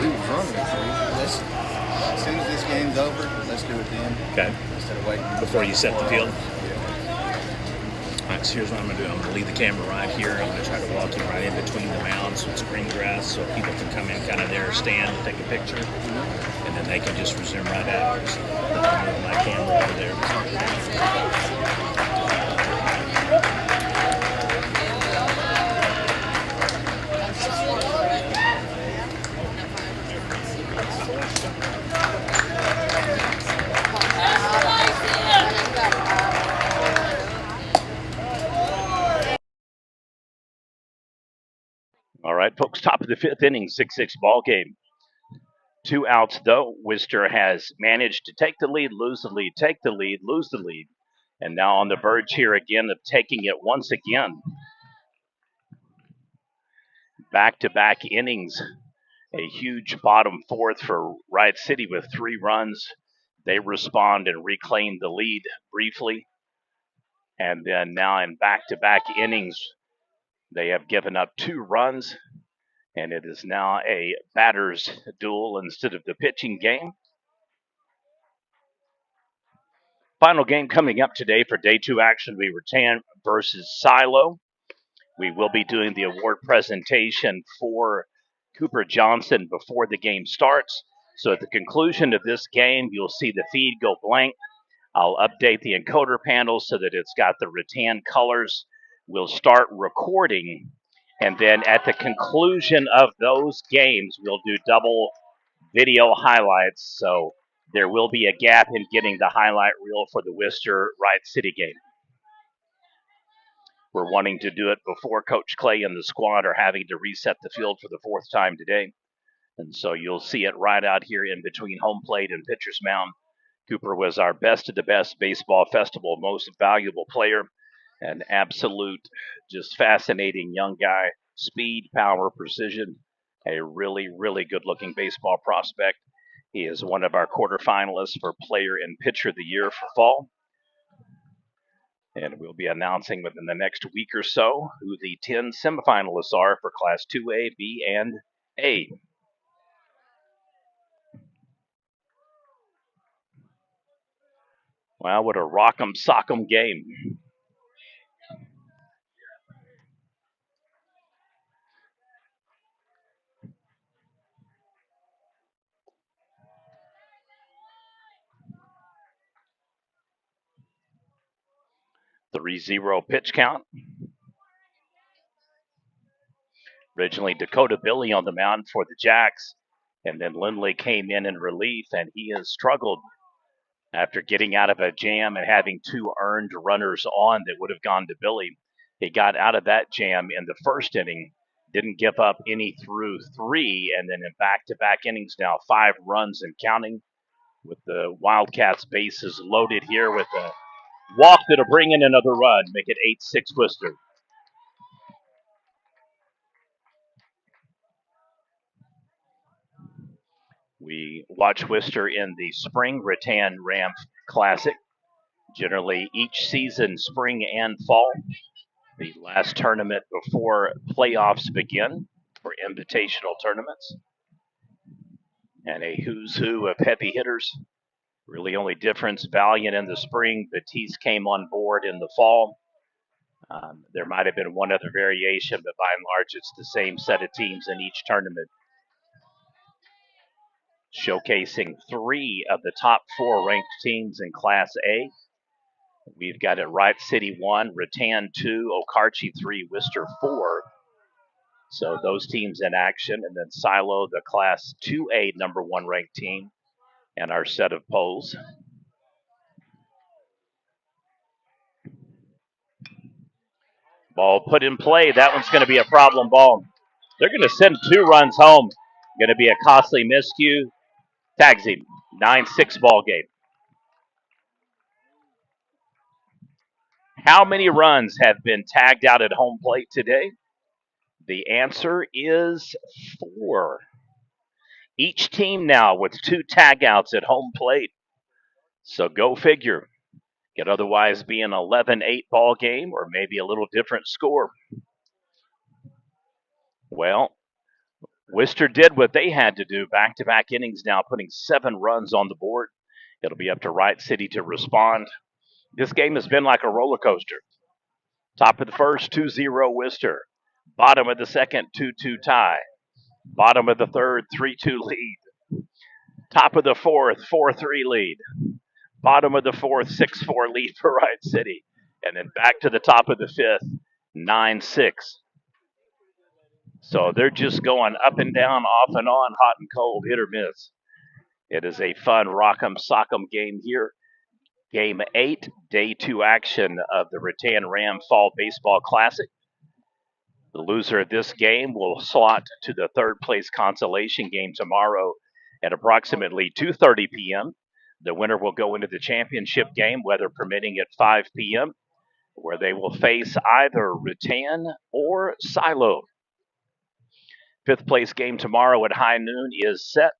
F: We was running it for you. As soon as this game's over, let's do it then.
B: Okay.
F: Instead of waiting.
B: Before you set the field?
F: Yeah.
B: All right, so here's what I'm going to do. I'm going to leave the camera right here. I'm going to try to walk you right in between the mounds so it's green grass so people can come in kind of there, stand, take a picture, and then they can just resume right after. So I'll move my camera over there.
C: folks, top of the fifth inning, 6-6 ball game. 2 outs, though. Wister has managed to take the lead, lose the lead, take the lead, lose the lead. And now on the verge here again of taking it once again. Back-to-back innings. A huge bottom fourth for Wright City with 3 runs. They respond and reclaim the lead briefly. And then now in back-to-back innings, they have given up 2 runs. And it is now a batter's duel instead of the pitching game. Final game coming up today for day 2 action, we return versus Silo. We will be doing the award presentation for Cooper Johnson before the game starts. So at the conclusion of this game, you'll see the feed go blank. I'll update the encoder panel so that it's got the rattan colors. We'll start recording, and then at the conclusion of those games, we'll do double video highlights. So there will be a gap in getting the highlight reel for the Wister Wright City game. We're wanting to do it before Coach Clay and the squad are having to reset the field for the 4th time today. And so you'll see it right out here in between home plate and pitcher's mound. Cooper was our best of the best baseball festival, most valuable player, an absolute, just fascinating young guy, speed, power, precision, a really, really good-looking baseball prospect. He is one of our quarterfinalists for Player and Pitcher of the Year for fall. And we'll be announcing within the next week or so who the 10 semifinalists are for Class 2A, B, and A. Wow, what a rock'em sock'em game. The 3-0 pitch count. Originally Dakota Billy on the mound for the Jacks, and then Lindley came in relief, and he has struggled after getting out of a jam and having 2 earned runners on that would have gone to Billy. He got out of that jam in the first inning, didn't give up any through 3, and then in back-to-back innings now 5 runs and counting, with the Wildcats bases loaded here with a walk that'll bring in another run, make it 8-6 Wister. We watch Wister in the Spring Rattan Ram Classic, generally each season, spring and fall. The last tournament before playoffs begin for invitational tournaments. And a who's who of heavy hitters. Really only difference, Valiant in the spring, Batiste came on board in the fall. There might have been one other variation, but by and large, it's the same set of teams in each tournament. Showcasing 3 of the top 4 ranked teams in Class A. We've got it Wright City 1, Rattan 2, Okarche 3, Wister 4. So those teams in action, and then Silo, the Class 2A number 1 ranked team, and our set of polls. Ball put in play. That one's going to be a problem ball. They're going to send 2 runs home. Going to be a costly miscue. Tags him. 9-6 ball game. How many runs have been tagged out at home plate today? The answer is 4. Each team now with 2 tagouts at home plate. So go figure. Could otherwise be an 11-8 ball game or maybe a little different score. Well, Wister did what they had to do. Back-to-back innings now, putting 7 runs on the board. It'll be up to Wright City to respond. This game has been like a roller coaster. Top of the first, 2-0 Wister. Bottom of the second, 2-2 tie. Bottom of the third, 3-2 lead. Top of the fourth, 4-3 lead. Bottom of the fourth, 6-4 lead for Wright City. And then back to the top of the fifth, 9-6. So they're just going up and down, off and on, hot and cold, hit or miss. It is a fun rock'em sock'em game here. Game 8, day 2 action of the Rattan Ram Fall Baseball Classic. The loser of this game will slot to the third place consolation game tomorrow at approximately 2:30 p.m. The winner will go into the championship game, weather permitting, at 5 p.m., where they will face either Rattan or Silo. Fifth place game tomorrow at high noon is set.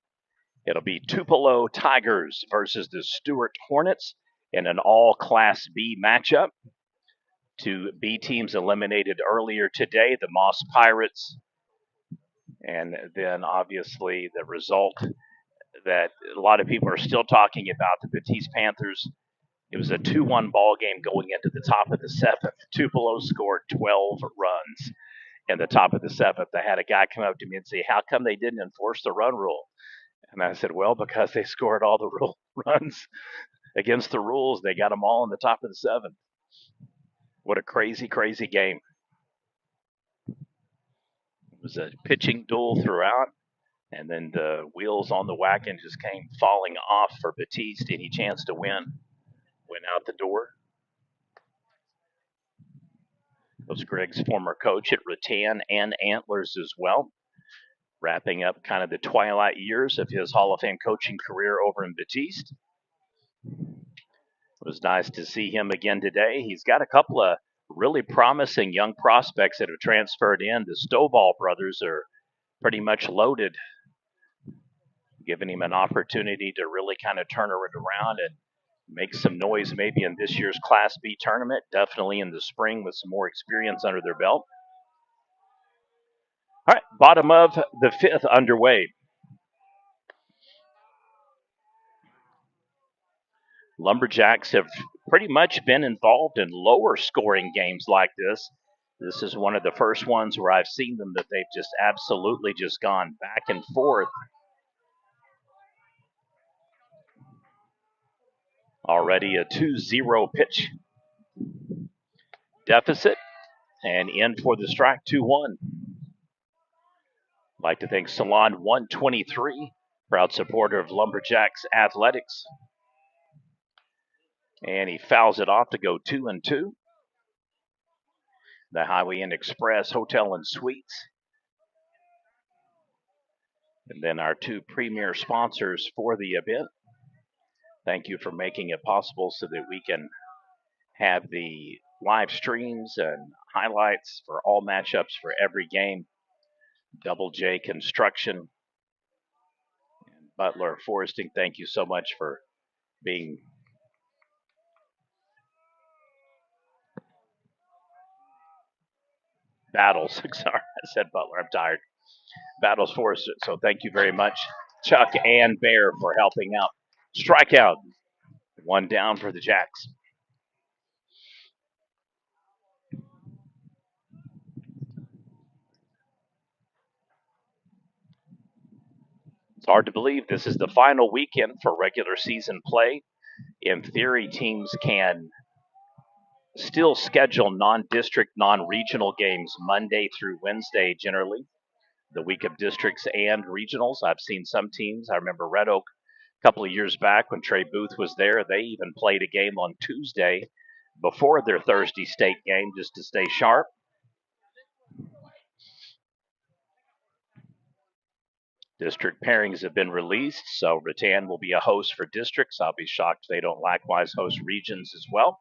C: It'll be Tupelo Tigers versus the Stewart Hornets in an all Class B matchup. Two B teams eliminated earlier today, the Moss Pirates, and then obviously the result that a lot of people are still talking about, the Batiste Panthers. It was a 2-1 ball game going into the top of the seventh. Tupelo scored 12 runs in the top of the seventh. I had a guy come up to me and say, "How come they didn't enforce the run rule?" And I said, "Well, because they scored all the runs against the rules. They got them all in the top of the seventh." What a crazy, crazy game. It was a pitching duel throughout, and then the wheels on the wagon just came falling off for Batiste. Any chance to win went out the door. That was Greg's former coach at Rattan and Antlers as well, wrapping up kind of the twilight years of his Hall of Fame coaching career over in Batiste. It was nice to see him again today. He's got a couple of really promising young prospects that have transferred in. The Stovall brothers are pretty much loaded, giving him an opportunity to really kind of turn it around and make some noise maybe in this year's Class B tournament, definitely in the spring with some more experience under their belt. All right, bottom of the fifth underway. Lumberjacks have pretty much been involved in lower scoring games like this. This is one of the first ones where I've seen them that they've just absolutely just gone back and forth. Already a 2-0 pitch deficit, and in for the strike, 2-1. I'd like to thank Salon 123, proud supporter of Lumberjacks athletics. And he fouls it off to go 2-2. The Highway Inn Express Hotel and Suites. And then our two premier sponsors for the event. Thank you for making it possible so that we can have the live streams and highlights for all matchups for every game. Double J Construction and Butler Foresting, thank you so much for being Battles. Sorry, I said Butler. I'm tired. Battles Forest. So thank you very much, Chuck and Bear, for helping out. Strikeout. One down for the Jacks. It's hard to believe this is the final weekend for regular season play. In theory, teams can still schedule non-district, non-regional games Monday through Wednesday generally, the week of districts and regionals. I've seen some teams. I remember Red Oak a couple of years back when Trey Booth was there. They even played a game on Tuesday before their Thursday state game just to stay sharp. District pairings have been released, so Rattan will be a host for districts. I'll be shocked if they don't likewise host regions as well.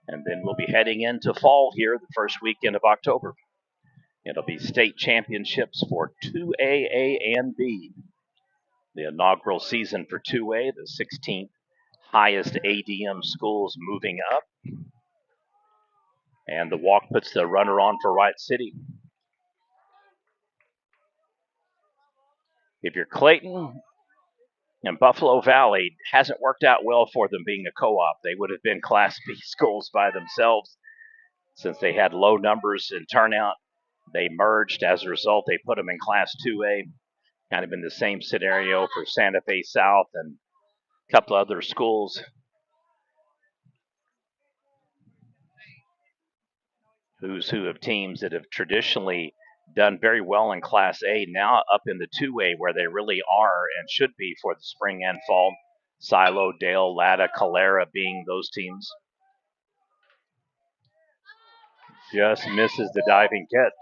C: And then we'll be heading into fall here the first weekend of October. It'll be state championships for 2A, A, and B. The inaugural season for 2A, the 16th highest ADM schools moving up. And the walk puts the runner on for Wright City. If you're Clayton and Buffalo Valley, hasn't worked out well for them being a co-op. They would have been Class B schools by themselves since they had low numbers in turnout. They merged. As a result, they put them in Class 2A. Kind of in the same scenario for Santa Fe South and a couple other schools. Who's who of teams that have traditionally done very well in Class A, now up in the 2A where they really are and should be for the spring and fall. Silo, Dale, Latta, Calera being those teams. just misses the diving catch.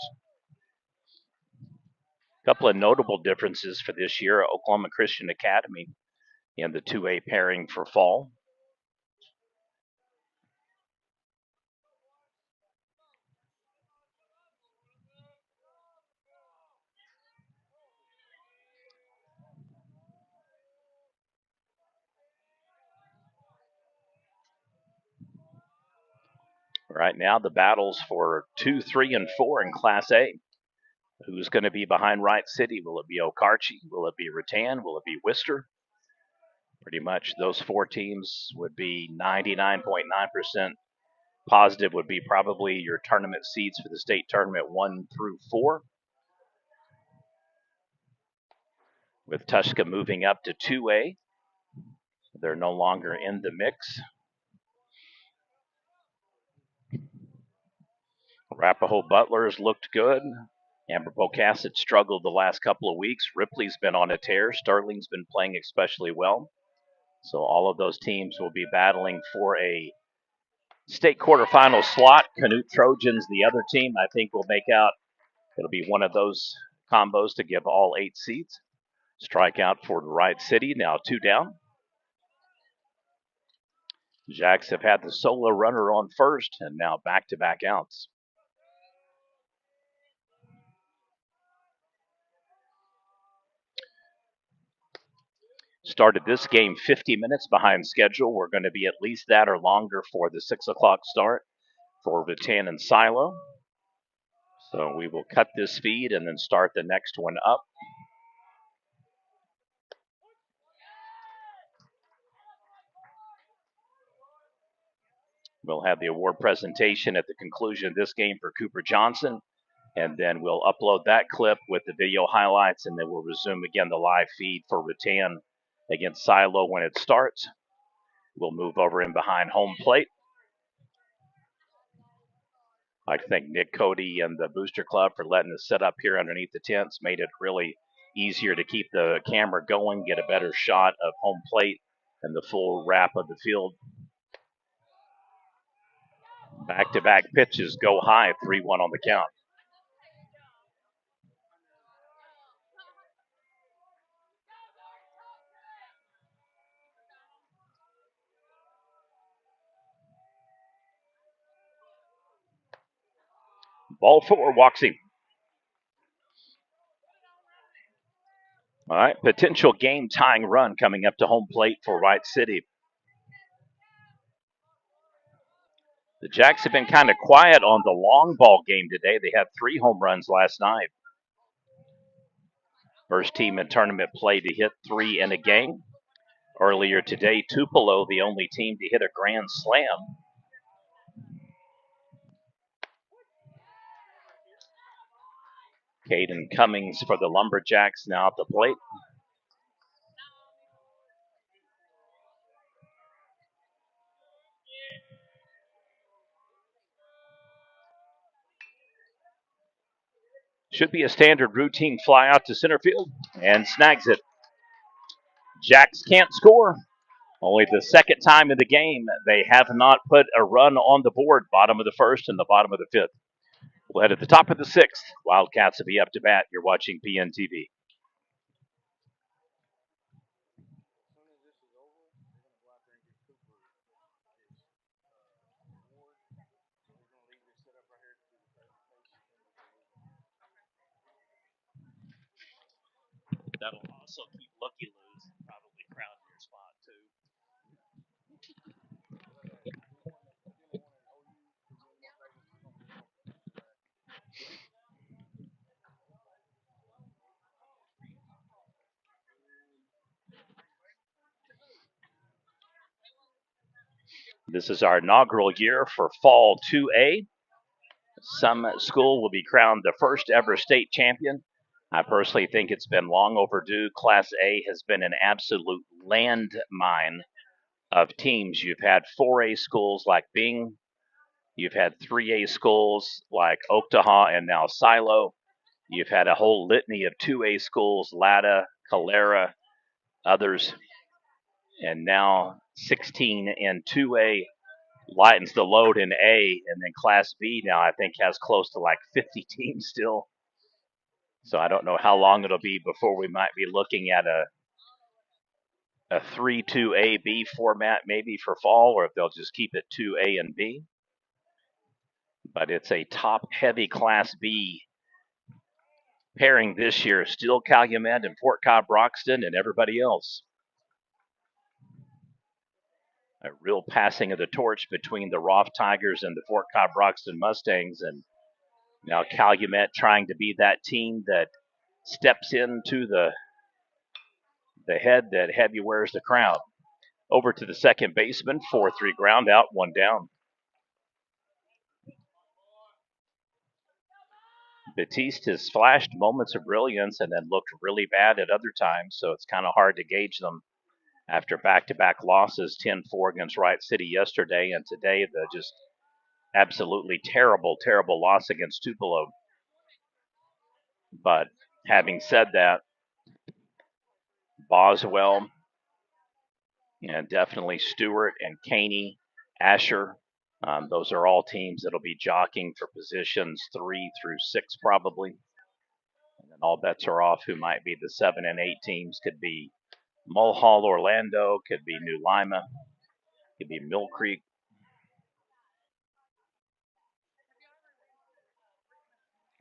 C: A couple of notable differences for this year: Oklahoma Christian Academy in the 2A pairing for fall. Right now, the battles for 2, 3, and 4 in Class A. Who's going to be behind Wright City? Will it be Okarche? Will it be Rattan? Will it be Wister? Pretty much those 4 teams would be 99.9% positive would be probably your tournament seeds for the state tournament 1 through 4. With Tushka moving up to 2A, they're no longer in the mix. Arapahoe Butlers looked good. Amber Pocasset struggled the last couple of weeks. Ripley's been on a tear. Sterling's been playing especially well. So all of those teams will be battling for a state quarterfinal slot. Canute Trojans, the other team, I think will make out. It'll be one of those combos to give all 8 seats. Strikeout for Wright City, now 2 down. Jacks have had the solo runner on first and now back-to-back outs. Started this game 50 minutes behind schedule. We're going to be at least that or longer for the 6 o'clock start for Rattan and Silo. So we will cut this feed and then start the next one up. We'll have the award presentation at the conclusion of this game for Cooper Johnson, and then we'll upload that clip with the video highlights, and then we'll resume again the live feed for Rattan against Silo when it starts. We'll move over in behind home plate. I thank Nick Cody and the Booster Club for letting us set up here underneath the tents. Made it really easier to keep the camera going, get a better shot of home plate and the full wrap of the field. Back-to-back pitches go high, 3-1 on the count. Ball 4, walks him. All right, potential game-tying run coming up to home plate for Wright City. The Jacks have been kind of quiet on the long ball game today. They had 3 home runs last night. First team in tournament play to hit 3 in a game. Earlier today, Tupelo, the only team to hit a grand slam. Caden Cummings for the Lumberjacks now at the plate. Should be a standard routine fly out to center field and snags it. Jacks can't score. Only the second time in the game they have not put a run on the board. Bottom of the first and the bottom of the 5th. We'll head at the top of the 6th. Wildcats will be up to bat. You're watching PNTV. That'll also keep Lucky loose and probably crowd your spot too. This is our inaugural year for Fall 2A. Some school will be crowned the first ever state champion. I personally think it's been long overdue. Class A has been an absolute landmine of teams. You've had 4A schools like Bing. You've had 3A schools like Oktaha and now Silo. You've had a whole litany of 2A schools, Latta, Calera, others. And now 16 in 2A. lightens the load in A, and then Class B now I think has close to like 50 teams still. So I don't know how long it'll be before we might be looking at a 3-2-A-B format maybe for fall, or if they'll just keep it 2A and B. But it's a top-heavy Class B pairing this year. Still Calumet and Fort Cobb-Broxton and everybody else. A real passing of the torch between the Roth Tigers and the Fort Cobb-Broxton Mustangs, and now Calumet trying to be that team that steps into the head that heavy wears the crown. Over to the second baseman, 4-3 ground out, 1 down. Batiste has flashed moments of brilliance and then looked really bad at other times, so it's kind of hard to gauge them after back-to-back losses, 10-4 against Wright City yesterday, and today the just absolutely terrible, terrible loss against Tupelo. But having said that, Boswell and definitely Stewart and Caney, Asher, those are all teams that'll be jockeying for positions 3 through 6 probably. And then all bets are off who might be the 7 and 8 teams. Could be Mulhall, Orlando, could be New Lima, could be Mill Creek.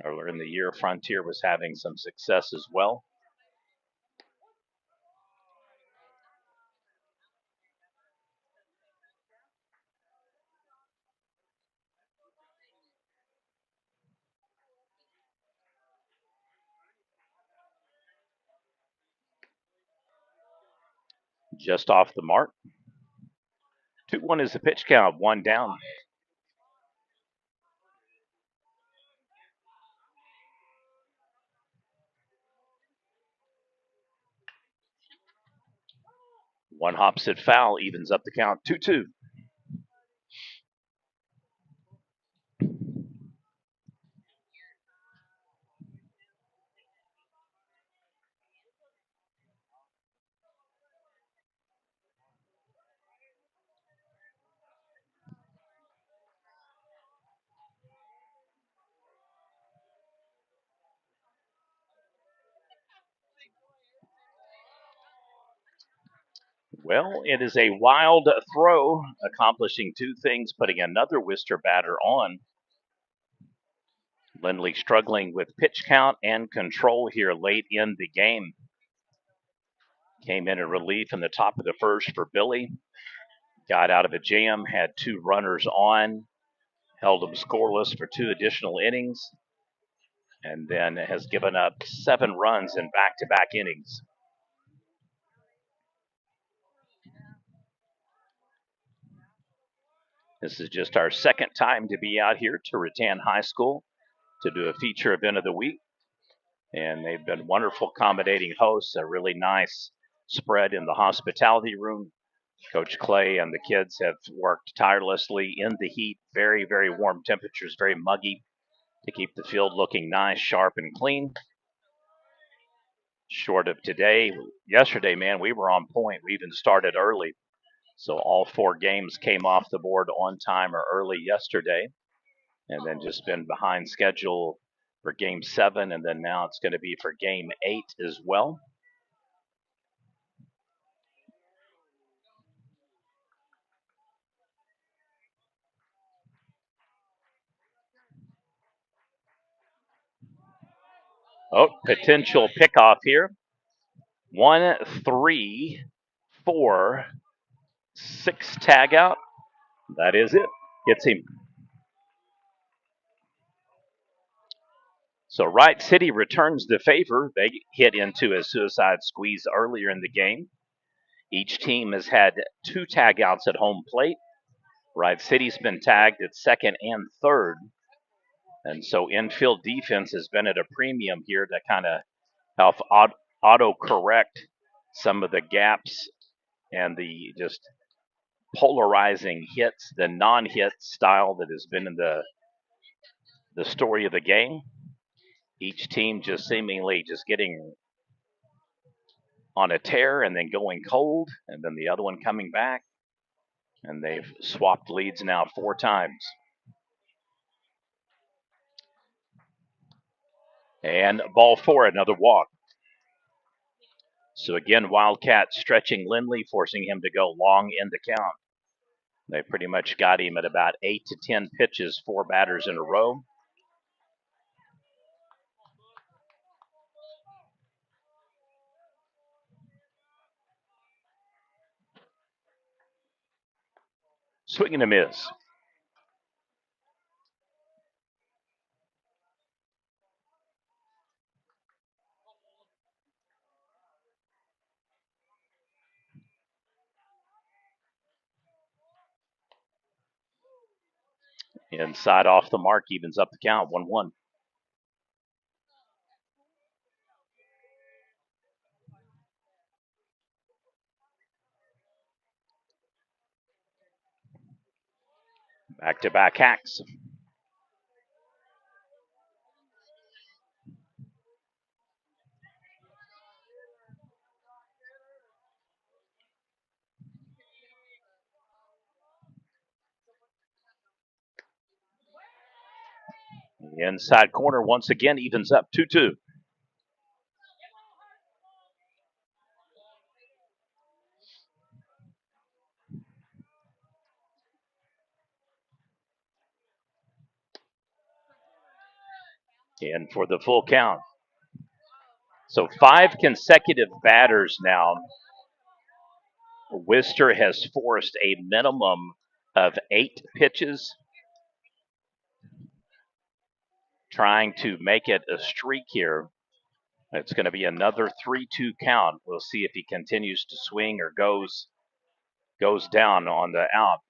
C: Earlier in the year, Frontier was having some success as well. Just off the mark. 2-1 is the pitch count, 1 down. One hops at foul, evens up the count, 2-2. Well, it is a wild throw, accomplishing 2 things, putting another Wister batter on. Lindley struggling with pitch count and control here late in the game. Came in relief in the top of the first for Billy. Got out of a jam, had 2 runners on, held them scoreless for 2 additional innings, and then has given up 7 runs in back-to-back innings. This is just our second time to be out here to Rattan High School to do a feature event of the week. And they've been wonderful accommodating hosts, a really nice spread in the hospitality room. Coach Clay and the kids have worked tirelessly in the heat, very, very warm temperatures, very muggy, to keep the field looking nice, sharp, and clean. Short of today, yesterday, man, we were on point. We even started early. So all 4 games came off the board on time or early yesterday, and then just been behind schedule for Game 7, and then now it's going to be for Game 8 as well. Oh, potential pickoff here. 1, 3, 4, 6 tag out. That is it. Gets him. So Wright City returns the favor. They hit into a suicide squeeze earlier in the game. Each team has had 2 tag outs at home plate. Wright City's been tagged at second and third. And so infield defense has been at a premium here to kind of help auto-correct some of the gaps and the just polarizing hits, the non-hit style that has been in the story of the game. Each team just seemingly just getting on a tear and then going cold, and then the other one coming back. And they've swapped leads now 4 times. And ball 4, another walk. So again, Wildcat stretching Lindley, forcing him to go long in the count. They pretty much got him at about 8 to 10 pitches, 4 batters in a row. Swing and a miss. Inside off the mark, evens up the count, 1-1. Back-to-back hacks. The inside corner once again evens up 2-2. In for the full count. So 5 consecutive batters now. Wister has forced a minimum of 8 pitches, trying to make it a streak here. It's going to be another 3-2 count. We'll see if he continues to swing or goes down on the out.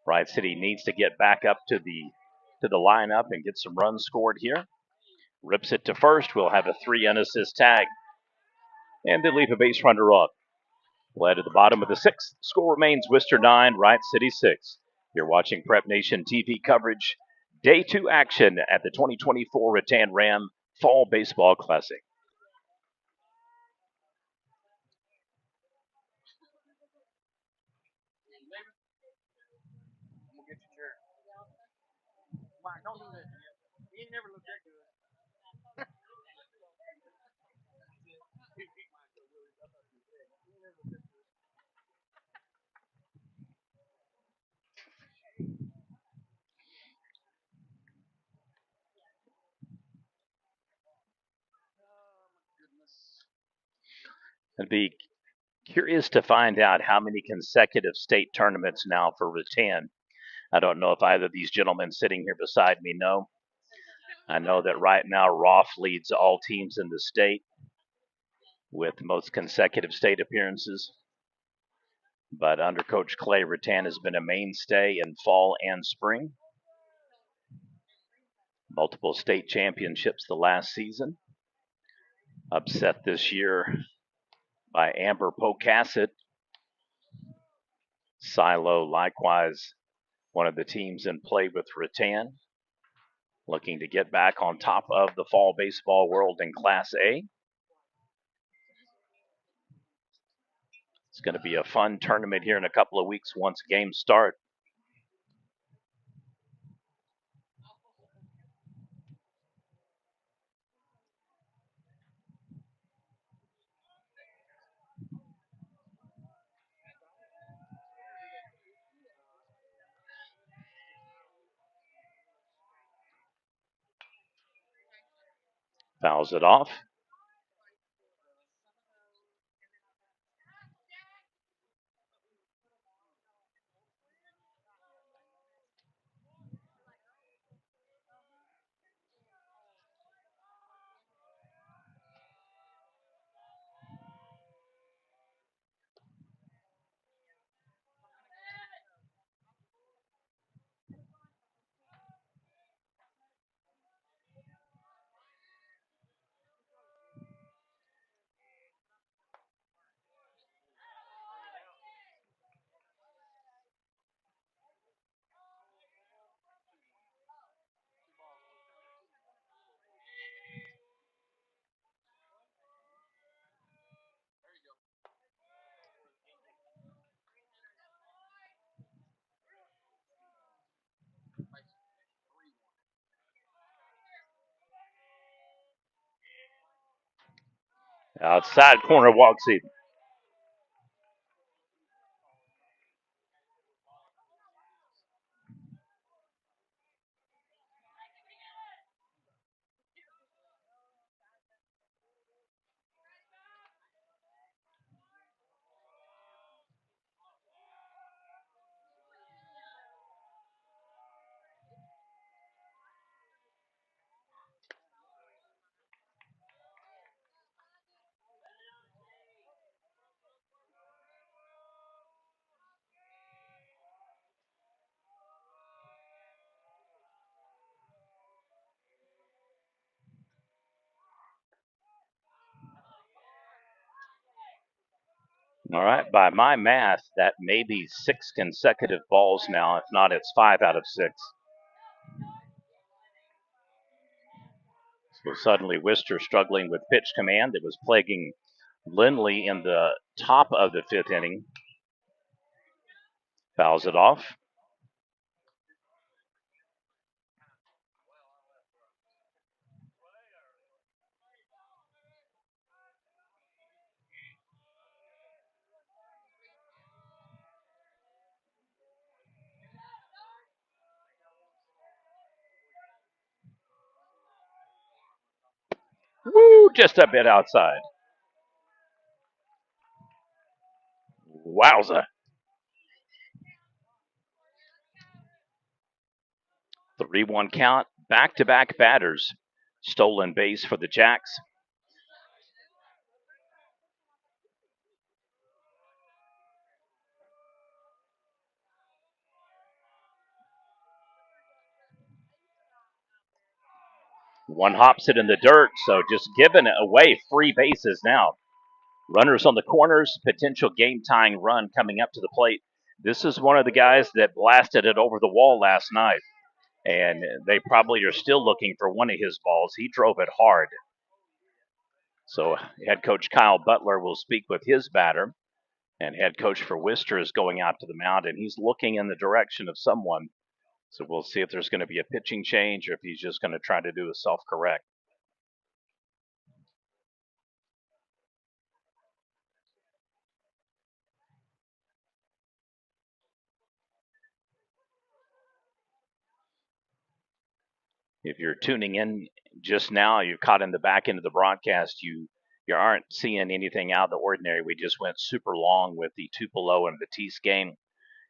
C: Wright City needs to get back up to the lineup and get some runs scored here. Rips it to first. We'll have a 3 unassist tag. And they leave a base runner up. Led at the bottom of the 6th. Score remains Wister 9, Wright City 6. You're watching Prep Nation TV coverage. Day 2 action at the 2024 Rattan Ram Fall Baseball Classic.
E: Don't do that. He ain't never looked that good.
C: I'd be curious to find out how many consecutive state tournaments now for Rattan. I don't know if either of these gentlemen sitting here beside me know. I know that right now Roth leads all teams in the state with most consecutive state appearances. But under Coach Clay, Rattan has been a mainstay in fall and spring. Multiple state championships the last season. Upset this year by Amber Pocasset. Silo, likewise, one of the teams in play with Rattan, looking to get back on top of the fall baseball world in Class A. It's going to be a fun tournament here in a couple of weeks once games start. Fouls it off. Outside corner walks in. All right, by my math, that may be 6 consecutive balls now. If not, it's 5 out of 6. So suddenly, Wister struggling with pitch command that was plaguing Lindley in the top of the 5th inning. Fouls it off. Woo, just a bit outside. Wowza. 3-1 count, back-to-back batters. Stolen base for the Jacks. One hops it in the dirt, so just giving away free bases now. Runners on the corners, potential game-tying run coming up to the plate. This is one of the guys that blasted it over the wall last night, and they probably are still looking for one of his balls. He drove it hard. So head coach Kyle Butler will speak with his batter, and head coach for Wister is going out to the mound, and he's looking in the direction of someone. So we'll see if there's going to be a pitching change or if he's just going to try to do a self-correct. If you're tuning in just now, you're caught in the back end of the broadcast, you aren't seeing anything out of the ordinary. We just went super long with the Tupelo and Batiste game.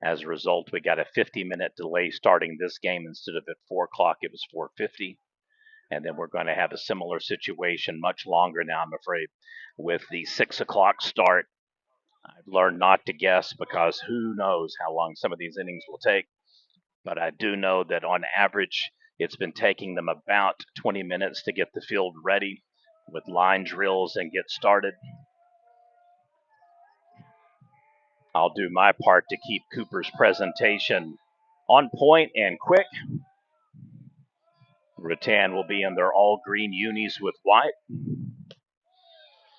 C: As a result, we got a 50-minute delay starting this game. Instead of at 4 o'clock, it was 4:50. And then we're going to have a similar situation much longer now, I'm afraid, with the 6 o'clock start. I've learned not to guess because who knows how long some of these innings will take. But I do know that on average, it's been taking them about 20 minutes to get the field ready with line drills and get started. I'll do my part to keep Cooper's presentation on point and quick. Rattan will be in their all green unis with white.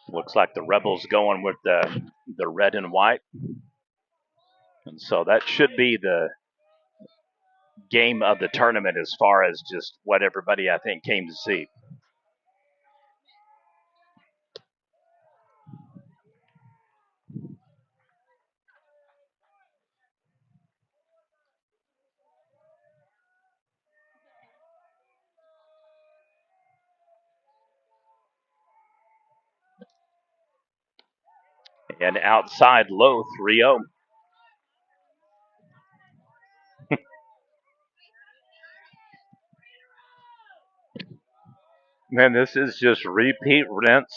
C: Looks like the Rebels going with the red and white. And so that should be the game of the tournament as far as just what everybody, I think, came to see. And outside low 3-0. Man, this is just repeat rinse.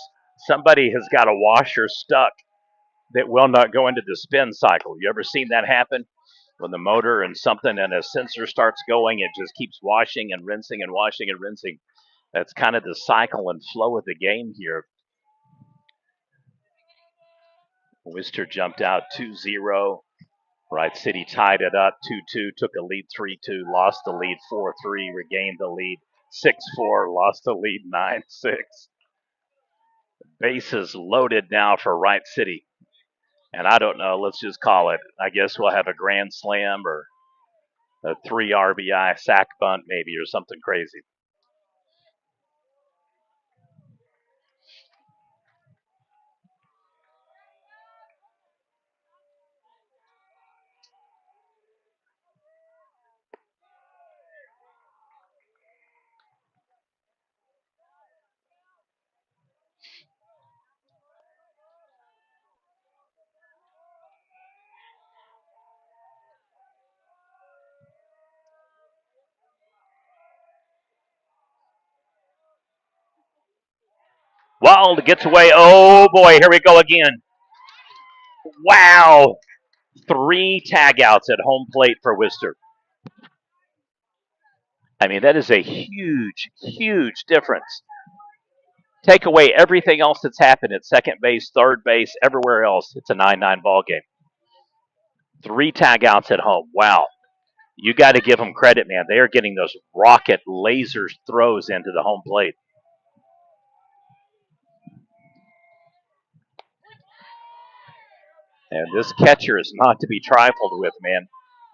C: Somebody has got a washer stuck that will not go into the spin cycle. You ever seen that happen? When the motor and something and a sensor starts going, it just keeps washing and rinsing and washing and rinsing. That's kind of the cycle and flow of the game here. Wister jumped out 2-0. Wright City tied it up 2-2, took a lead 3-2, lost the lead 4-3, regained the lead 6-4, lost the lead 9-6. Bases loaded now for Wright City. And I don't know, let's just call it. I guess we'll have a grand slam or a 3 RBI sack bunt maybe or something crazy. Wild gets away. Oh boy, here we go again. Wow. 3 tagouts at home plate for Wister. I mean, that is a huge, huge difference. Take away everything else that's happened at second base, third base, everywhere else. It's a 9-9 ball game. 3 tagouts at home. Wow. You got to give them credit, man. They are getting those rocket laser throws into the home plate. And this catcher is not to be trifled with, man.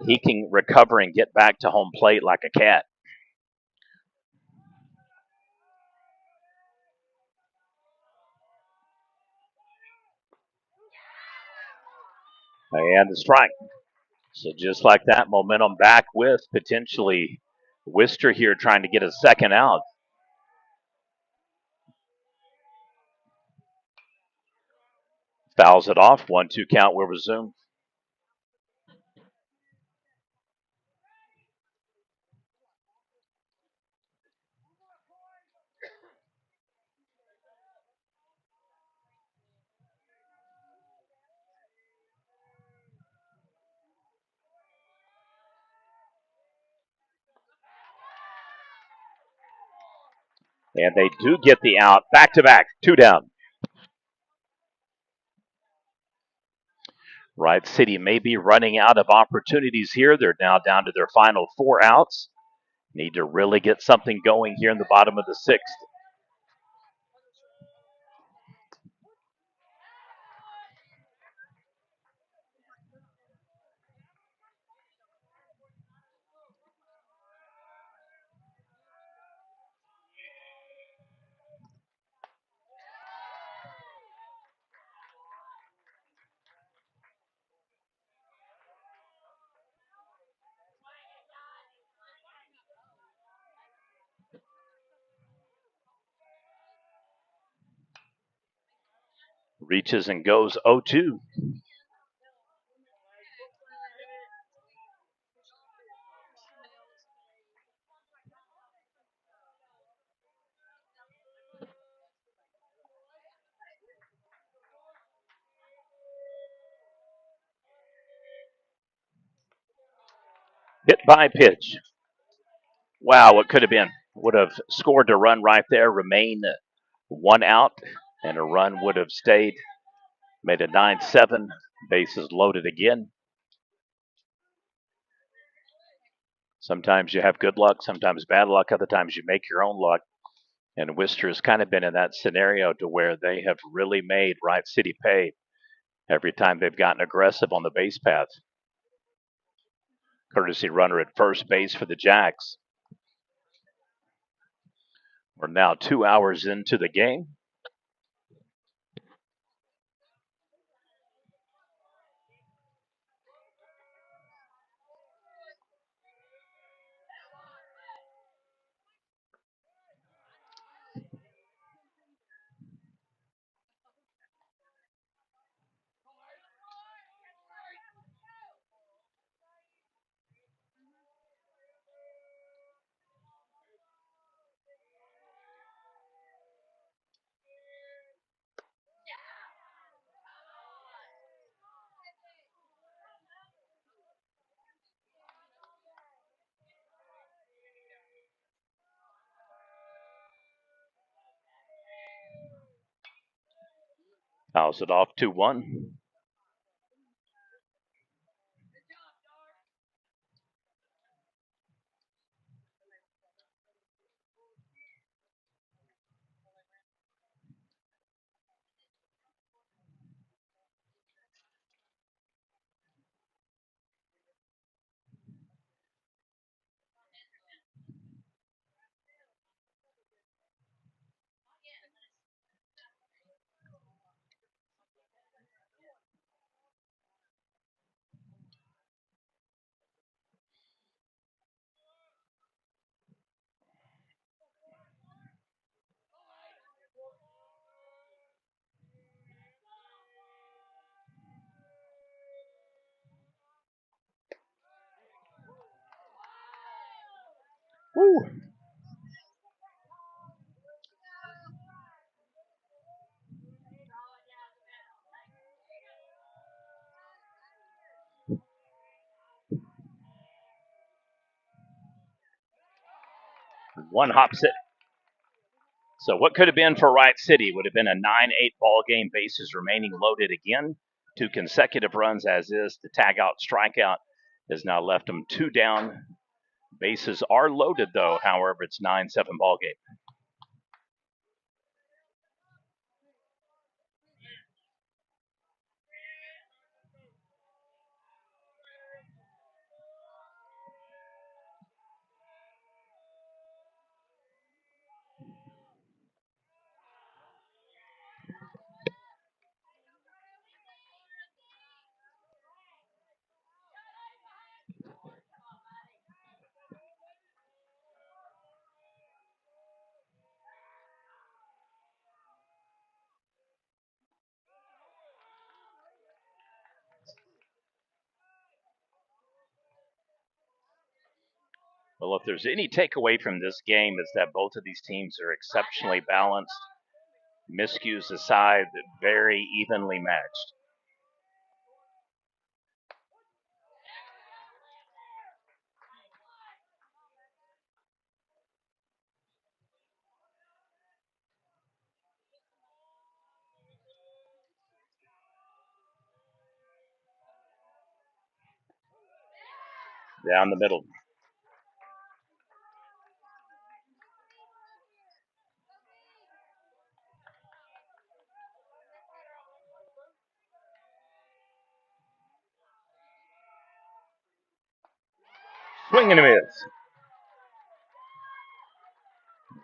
C: He can recover and get back to home plate like a cat. And the strike. So just like that, momentum back with potentially Wister here trying to get a second out. Fouls it off. 1-2 count will resume. And they do get the out. Back to back. 2 down. Wright City may be running out of opportunities here. They're now down to their final 4 outs. Need to really get something going here in the bottom of the 6th. Reaches and goes 0-2. Hit by pitch. Wow, what could have been. Would have scored a run right there, remain 1 out, and a run would have stayed. Made a 9-7. Bases loaded again. Sometimes you have good luck, sometimes bad luck, other times you make your own luck. And Wister has kind of been in that scenario to where they have really made Wright City pay every time they've gotten aggressive on the base path. Courtesy runner at first base for the Jacks. We're now 2 hours into the game. Fouls it off 2-1. Woo. One hop set. So what could have been for Wright City would have been a 9-8 ball game, bases remaining loaded again. 2 consecutive runs as is. The tag out strikeout has now left them 2 down. Bases are loaded though. However, it's 9-7 ball game. Well, if there's any takeaway from this game, is that both of these teams are exceptionally balanced. Miscues aside, very evenly matched. Down the middle. Swing and a miss.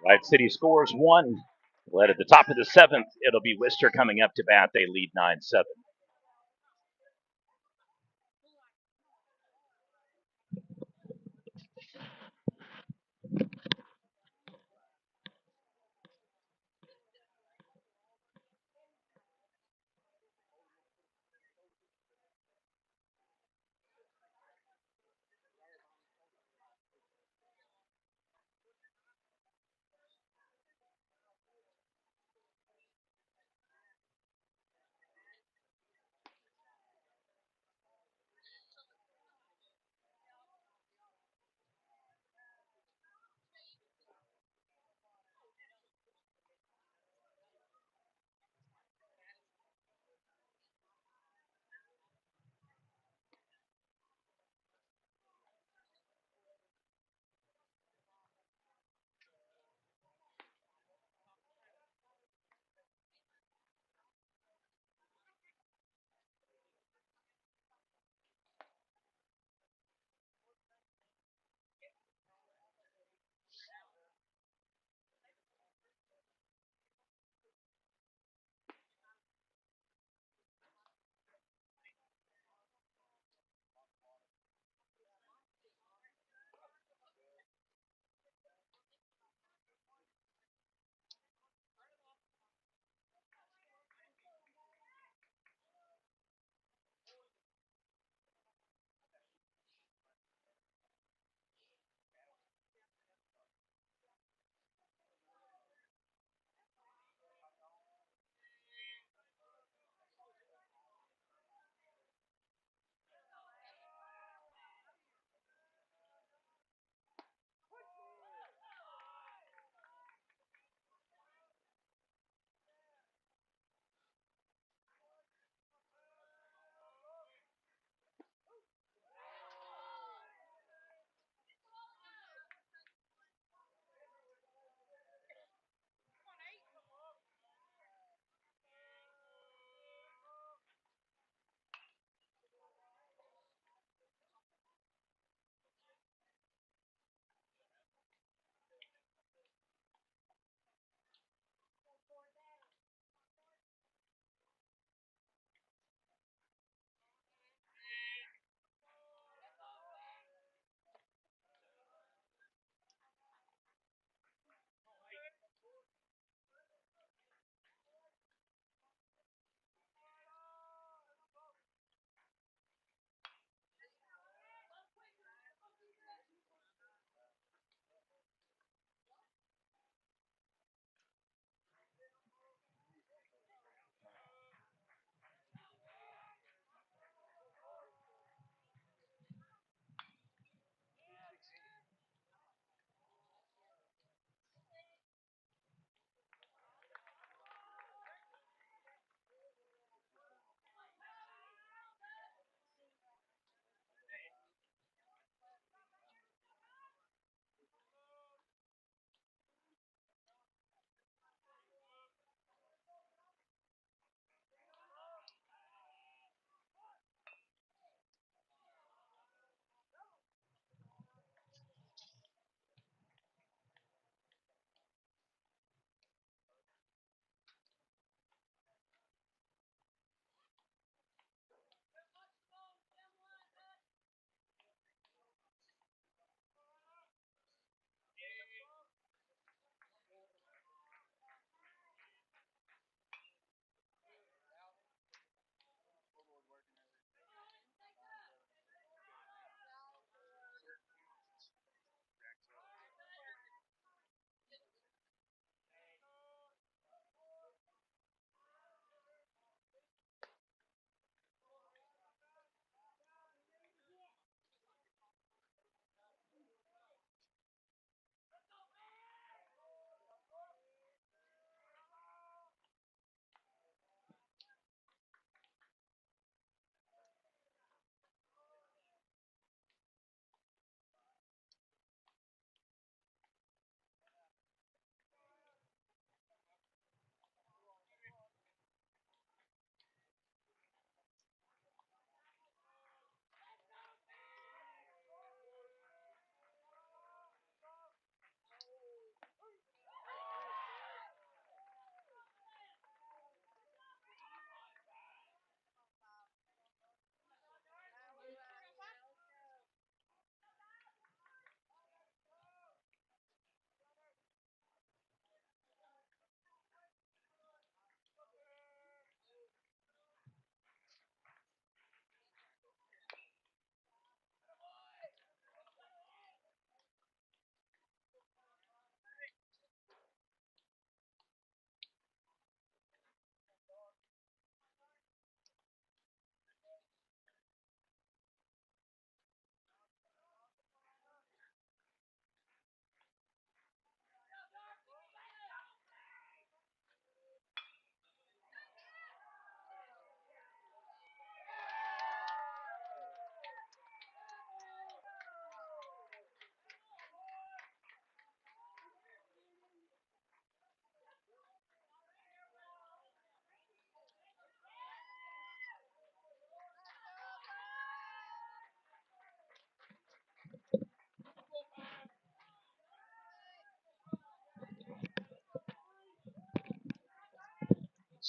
C: Wright City scores 1. Led at the top of the 7th. It'll be Wister coming up to bat. They lead 9-7.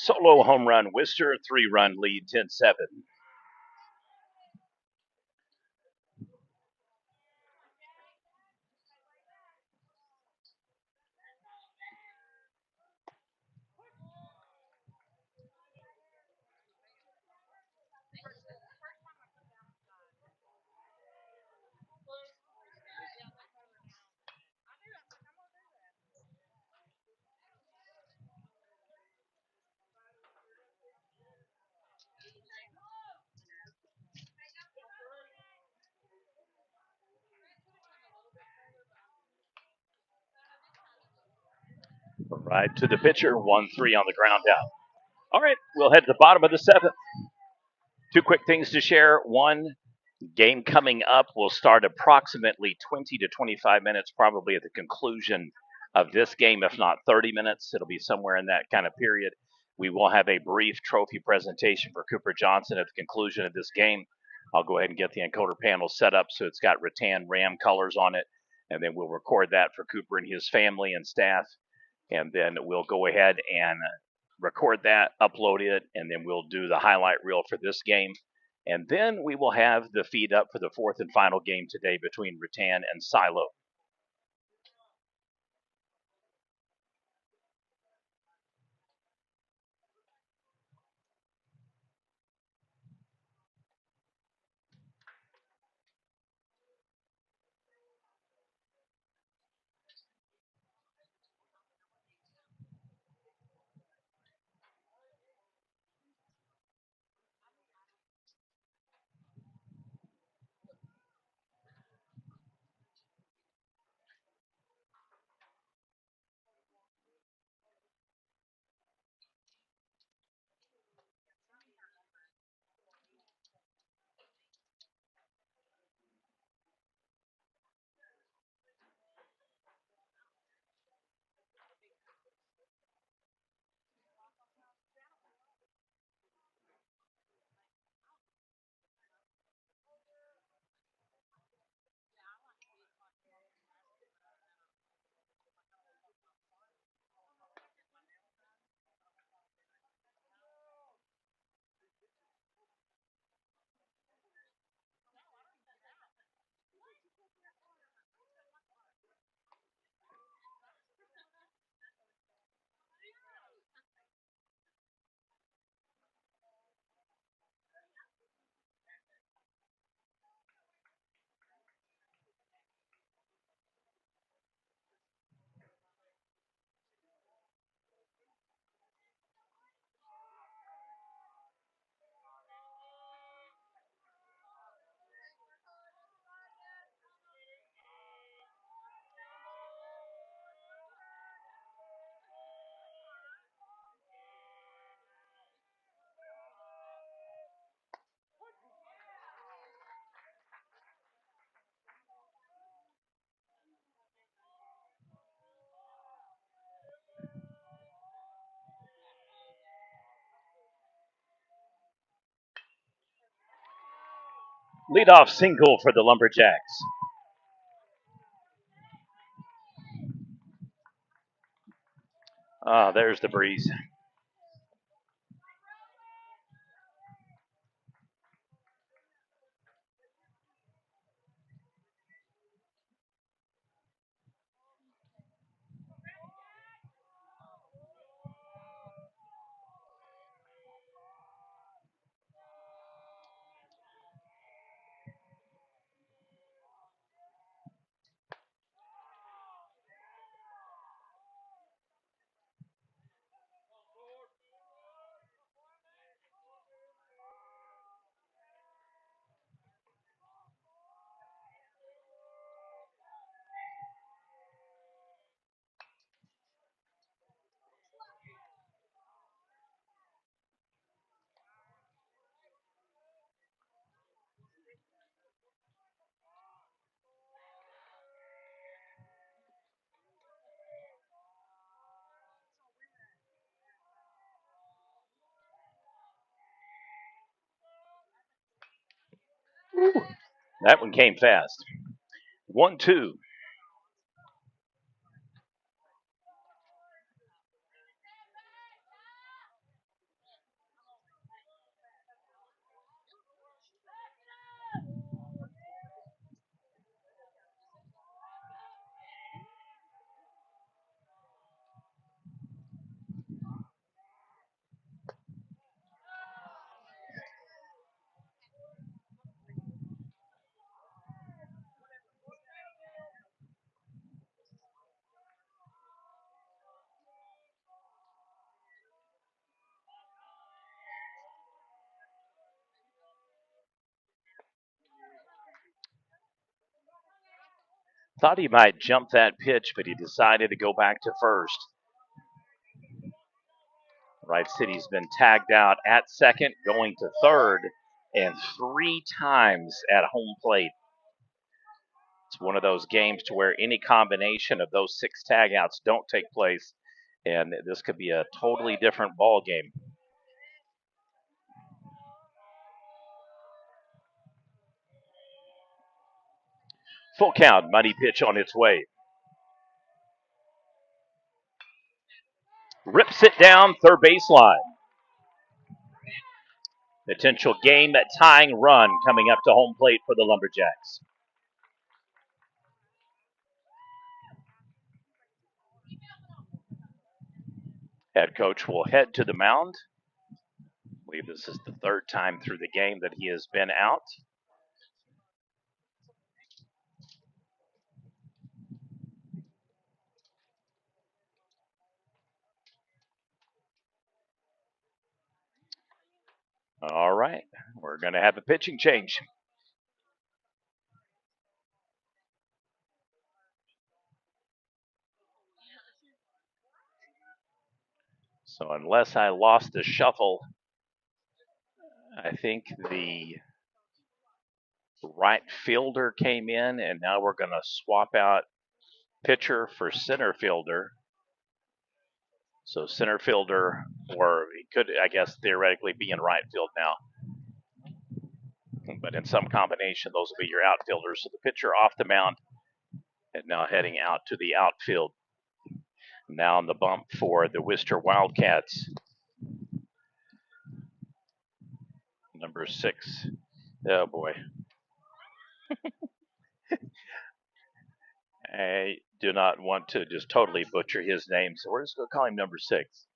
C: Solo home run, Wister, 3-run lead, 10-7. Right to the pitcher, 1-3 on the ground out. All right, we'll head to the bottom of the seventh. Two quick things to share. One, game coming up will start approximately 20 to 25 minutes, probably at the conclusion of this game, if not 30 minutes. It'll be somewhere in that kind of period. We will have a brief trophy presentation for Cooper Johnson at the conclusion of this game. I'll go ahead and get the encoder panel set up so it's got rattan Ram colors on it, and then we'll record that for Cooper and his family and staff. And then we'll go ahead and record that, upload it, and then we'll do the highlight reel for this game. And then we will have the feed up for the fourth and final game today between Rattan and Silo. Leadoff single for the Lumberjacks. There's the breeze. That one came fast. 1-2. Thought he might jump that pitch, but he decided to go back to first. Wright City's been tagged out at second, going to third, and 3 times at home plate. It's one of those games to where any combination of those 6 tagouts don't take place, and this could be a totally different ball game. Full count, money pitch on its way. Rips it down third baseline. Potential game tying run coming up to home plate for the Lumberjacks. Head coach will head to the mound. I believe this is the 3rd time through the game that he has been out. All right, we're going to have a pitching change. So unless I lost the shuffle, I think the right fielder came in, and now we're going to swap out pitcher for center fielder. So center fielder, or he could, I guess, theoretically be in right field now. But in some combination, those will be your outfielders. So the pitcher off the mound and now heading out to the outfield. Now on the bump for the Wister Wildcats. Number 6. Oh boy. I do not want to just totally butcher his name, so we're just going to call him number 6.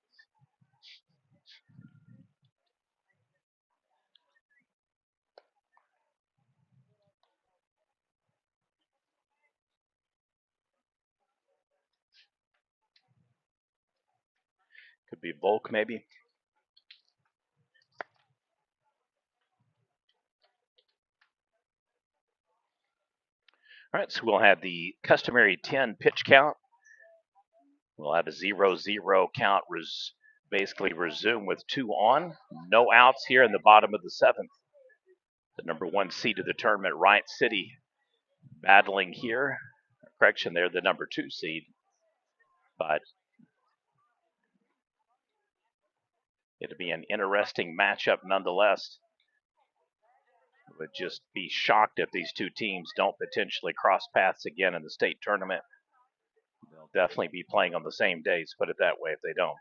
C: Could be Volk, maybe. All right, so we'll have the customary 10 pitch count. We'll have a 0-0 count basically resume with 2 on. No outs here in the bottom of the 7th. The number 1 seed of the tournament, Wright City, battling here. Correction, they're the number 2 seed. But it'll be an interesting matchup nonetheless. I would just be shocked if these 2 teams don't potentially cross paths again in the state tournament. They'll definitely be playing on the same days, put it that way, if they don't.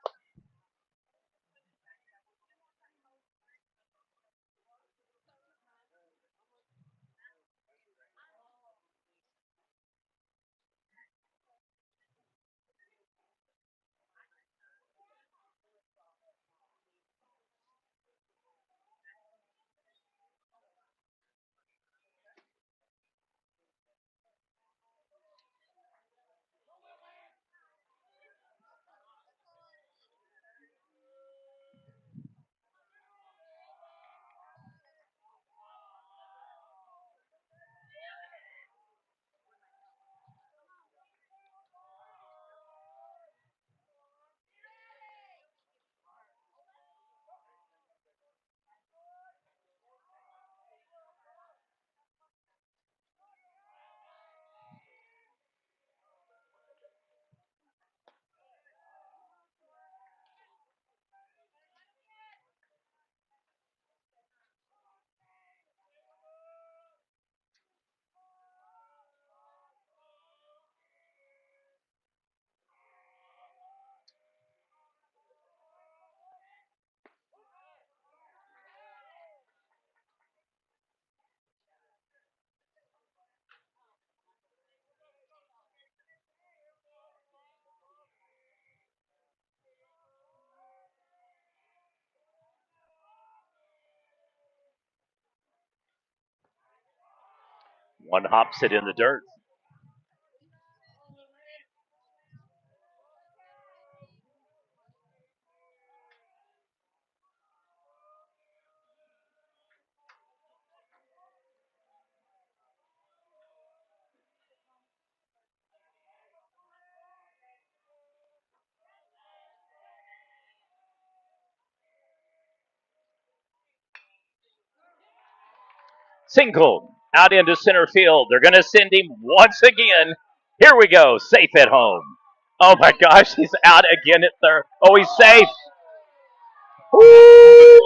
C: One hops it in the dirt. Single out into center field. They're going to send him once again. Here we go. Safe at home. Oh my gosh, he's out again at third. Oh, he's safe. Woo!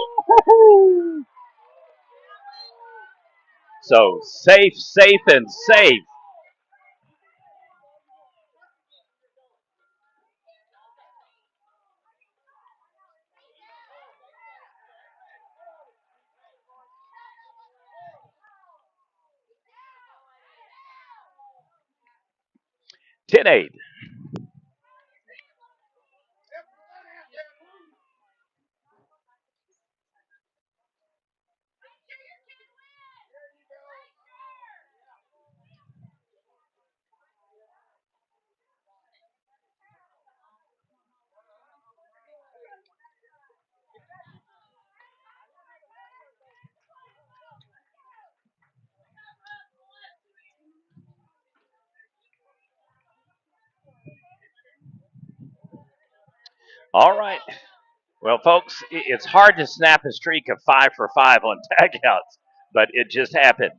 C: So safe, safe, and safe. Ten eight. All right. Well, folks, it's hard to snap a streak of 5 for 5 on tagouts, but it just happened.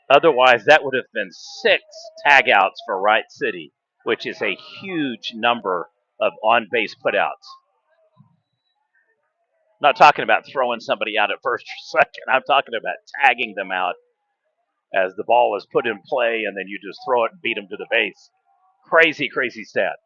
C: Otherwise, that would have been 6 tagouts for Wright City, which is a huge number of on base putouts. I'm not talking about throwing somebody out at first or second. I'm talking about tagging them out as the ball is put in play, and then you just throw it and beat them to the base. Crazy, crazy stat.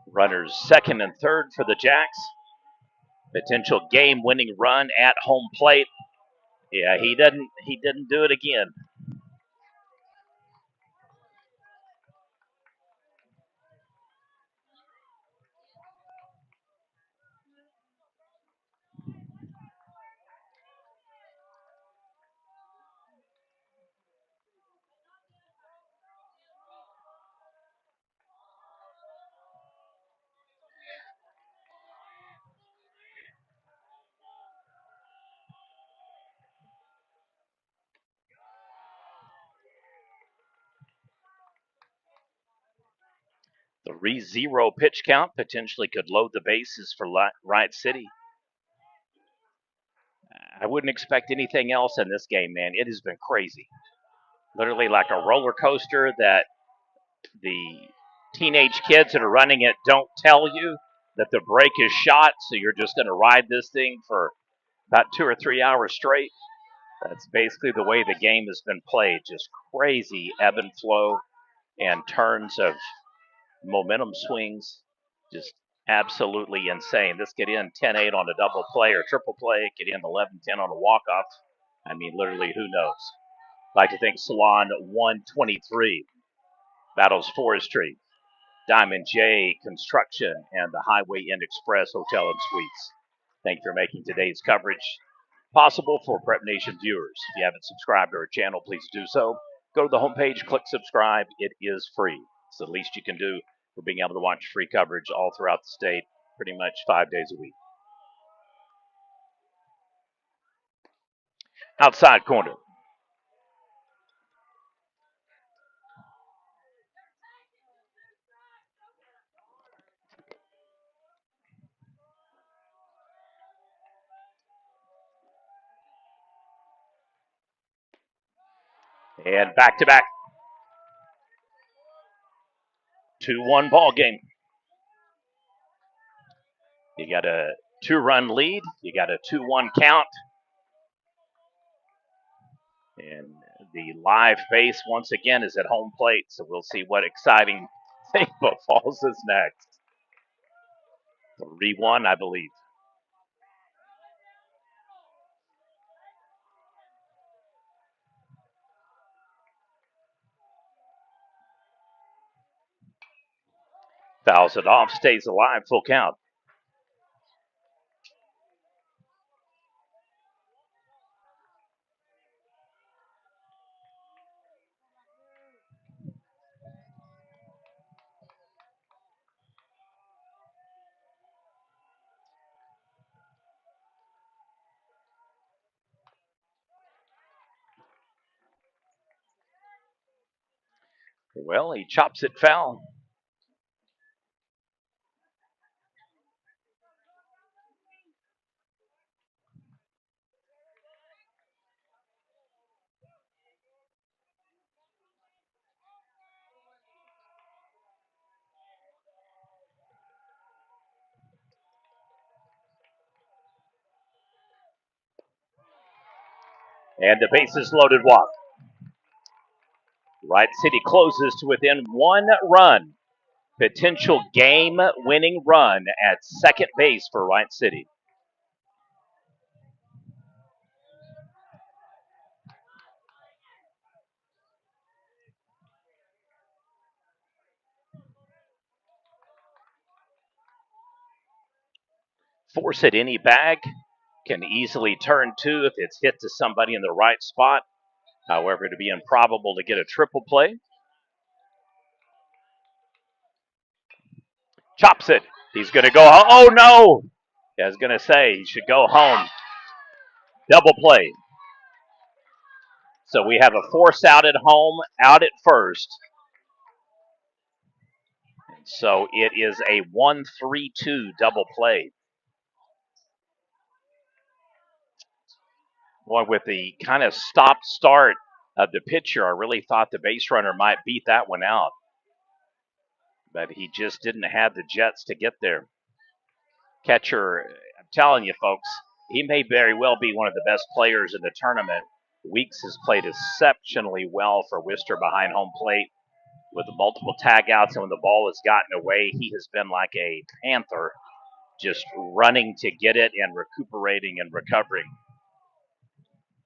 C: Runners second and third for the Jacks. Potential game-winning run at home plate. Yeah, he didn't do it again. The re-zero pitch count potentially could load the bases for Wright City. I wouldn't expect anything else in this game, man. It has been crazy. Literally like a roller coaster that the teenage kids that are running it don't tell you that the brake is shot, so you're just going to ride this thing for about 2 or 3 hours straight. That's basically the way the game has been played. Just crazy ebb and flow and turns of momentum swings. Just absolutely insane. This get in 10-8 on a double play or triple play, get in 11-10 on a walk-off. I mean, literally, who knows? I'd like to think Salon 123 battles Forestry, Diamond J Construction, and the Highway Inn Express Hotel and Suites. Thank you for making today's coverage possible for Prep Nation viewers. If you haven't subscribed to our channel, please do so. Go to the homepage, click subscribe. It is free. It's the least you can do for being able to watch free coverage all throughout the state, pretty much 5 days a week. Outside corner. And back-to-back 2-1 ball game. You got a 2-run lead. You got a 2-1 count. And the live base, once again, is at home plate, so we'll see what exciting thing befalls us next. 3-1, I believe. Fouls it off, stays alive, full count. Well, he chops it foul. And the bases loaded walk. Wright City closes to within 1 run. Potential game-winning run at second base for Wright City. Force it any bag. Can easily turn two if it's hit to somebody in the right spot. However, it'd be improbable to get a triple play. Chops it. He's going to go home. Oh, no. I was going to say he should go home. Double play. So we have a force out at home, out at first. So it is a 1-3-2 double play. Boy, with the kind of stop start of the pitcher, I really thought the base runner might beat that one out. But he just didn't have the jets to get there. Catcher, I'm telling you, folks, he may very well be one of the best players in the tournament. Weeks has played exceptionally well for Wister behind home plate with the multiple tagouts, and when the ball has gotten away, he has been like a panther, just running to get it and recuperating and recovering.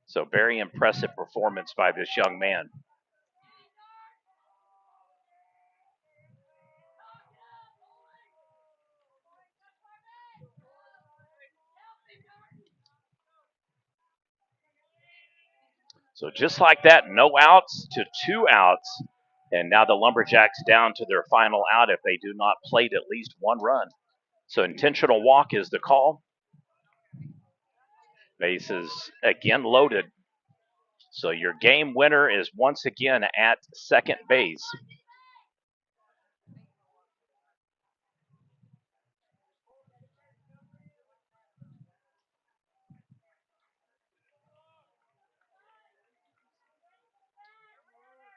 C: So very impressive performance by this young man. So just like that, no outs to 2 outs. And now the Lumberjacks down to their final out if they do not plate at least 1 run. So intentional walk is the call. Bases again loaded. So your game winner is once again at second base.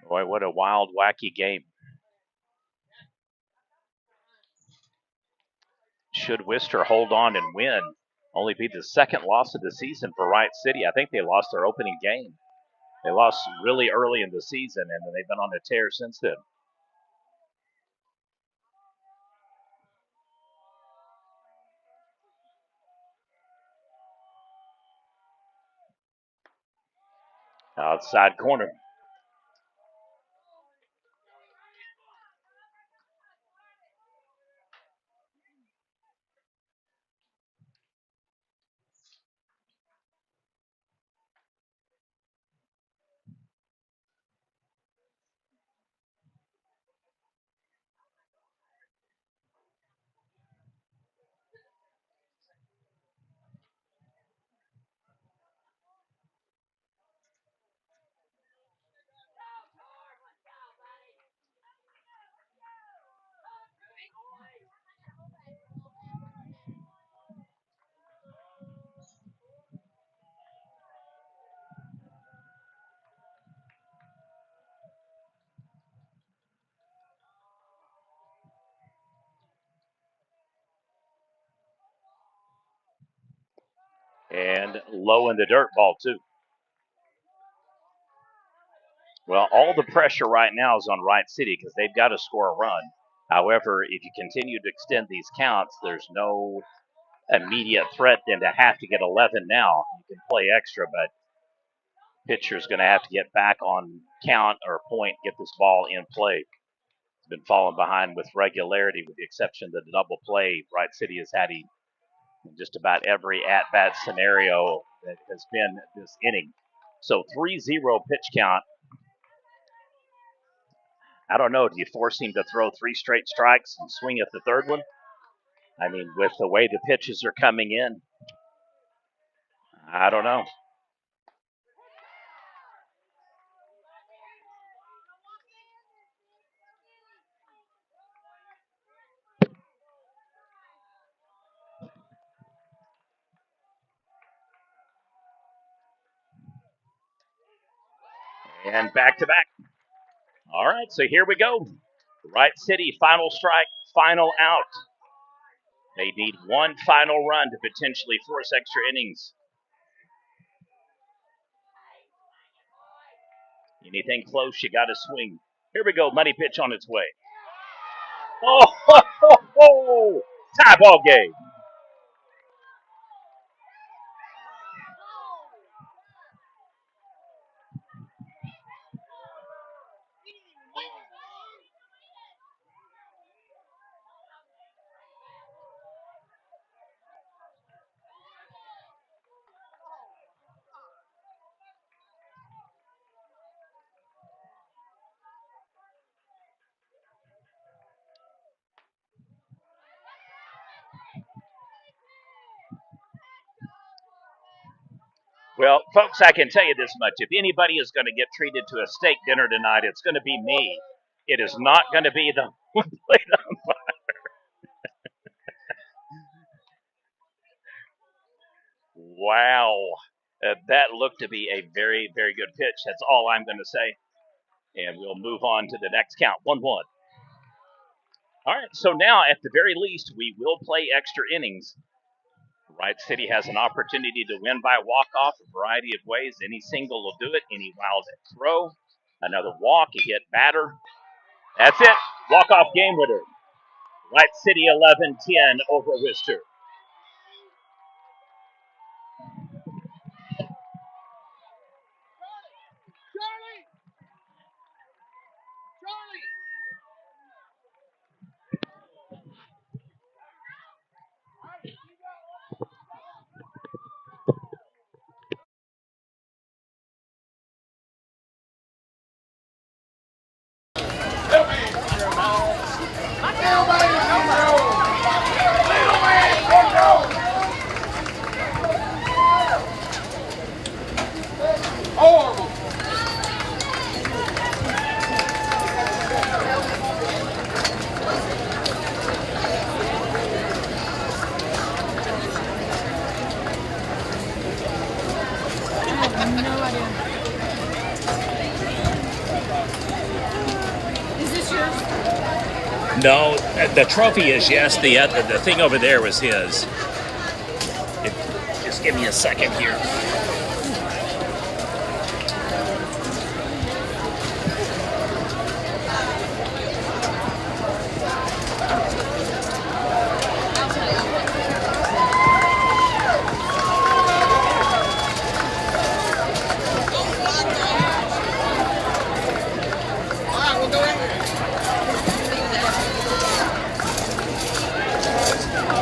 C: Boy, what a wild, wacky game. Should Wister hold on and win, only be the second loss of the season for Wright City. I think they lost their opening game. They lost really early in the season, and they've been on a tear since then. Outside corner. And low in the dirt, ball 2. Well, all the pressure right now is on Wright City because they've got to score a run. However, if you continue to extend these counts, there's no immediate threat then to have to get 11 now. You can play extra, but pitcher's going to have to get back on count or point, get this ball in play. It's been falling behind with regularity, with the exception of the double play. Wright City has had in just about every at-bat scenario that has been this inning. So 3-0 pitch count. I don't know. Do you force him to throw 3 straight strikes and swing at the third one? I mean, with the way the pitches are coming in, I don't know. And back to back. All right, so here we go. Wright City, final strike, final out. They need one final run to potentially force extra innings. Anything close, you got to swing. Here we go. Money pitch on its way. Oh, ho, ho, ho. Tie ball game. Well, folks, I can tell you this much. If anybody is going to get treated to a steak dinner tonight, it's going to be me. It is not going to be the plate umpire. Wow. That looked to be a very, very good pitch. That's all I'm going to say. And we'll move on to the next count. 1-1. All right, so now at the very least, we will play extra innings. Wright City has an opportunity to win by walk-off a variety of ways. Any single will do it. Any wild throw. Another walk, a hit batter. That's it. Walk-off game winner. Wright City 11-10 over Wister.
A: No idea. Is this yours?
B: No, the trophy is yes. The thing over there was his. Just give me a second here.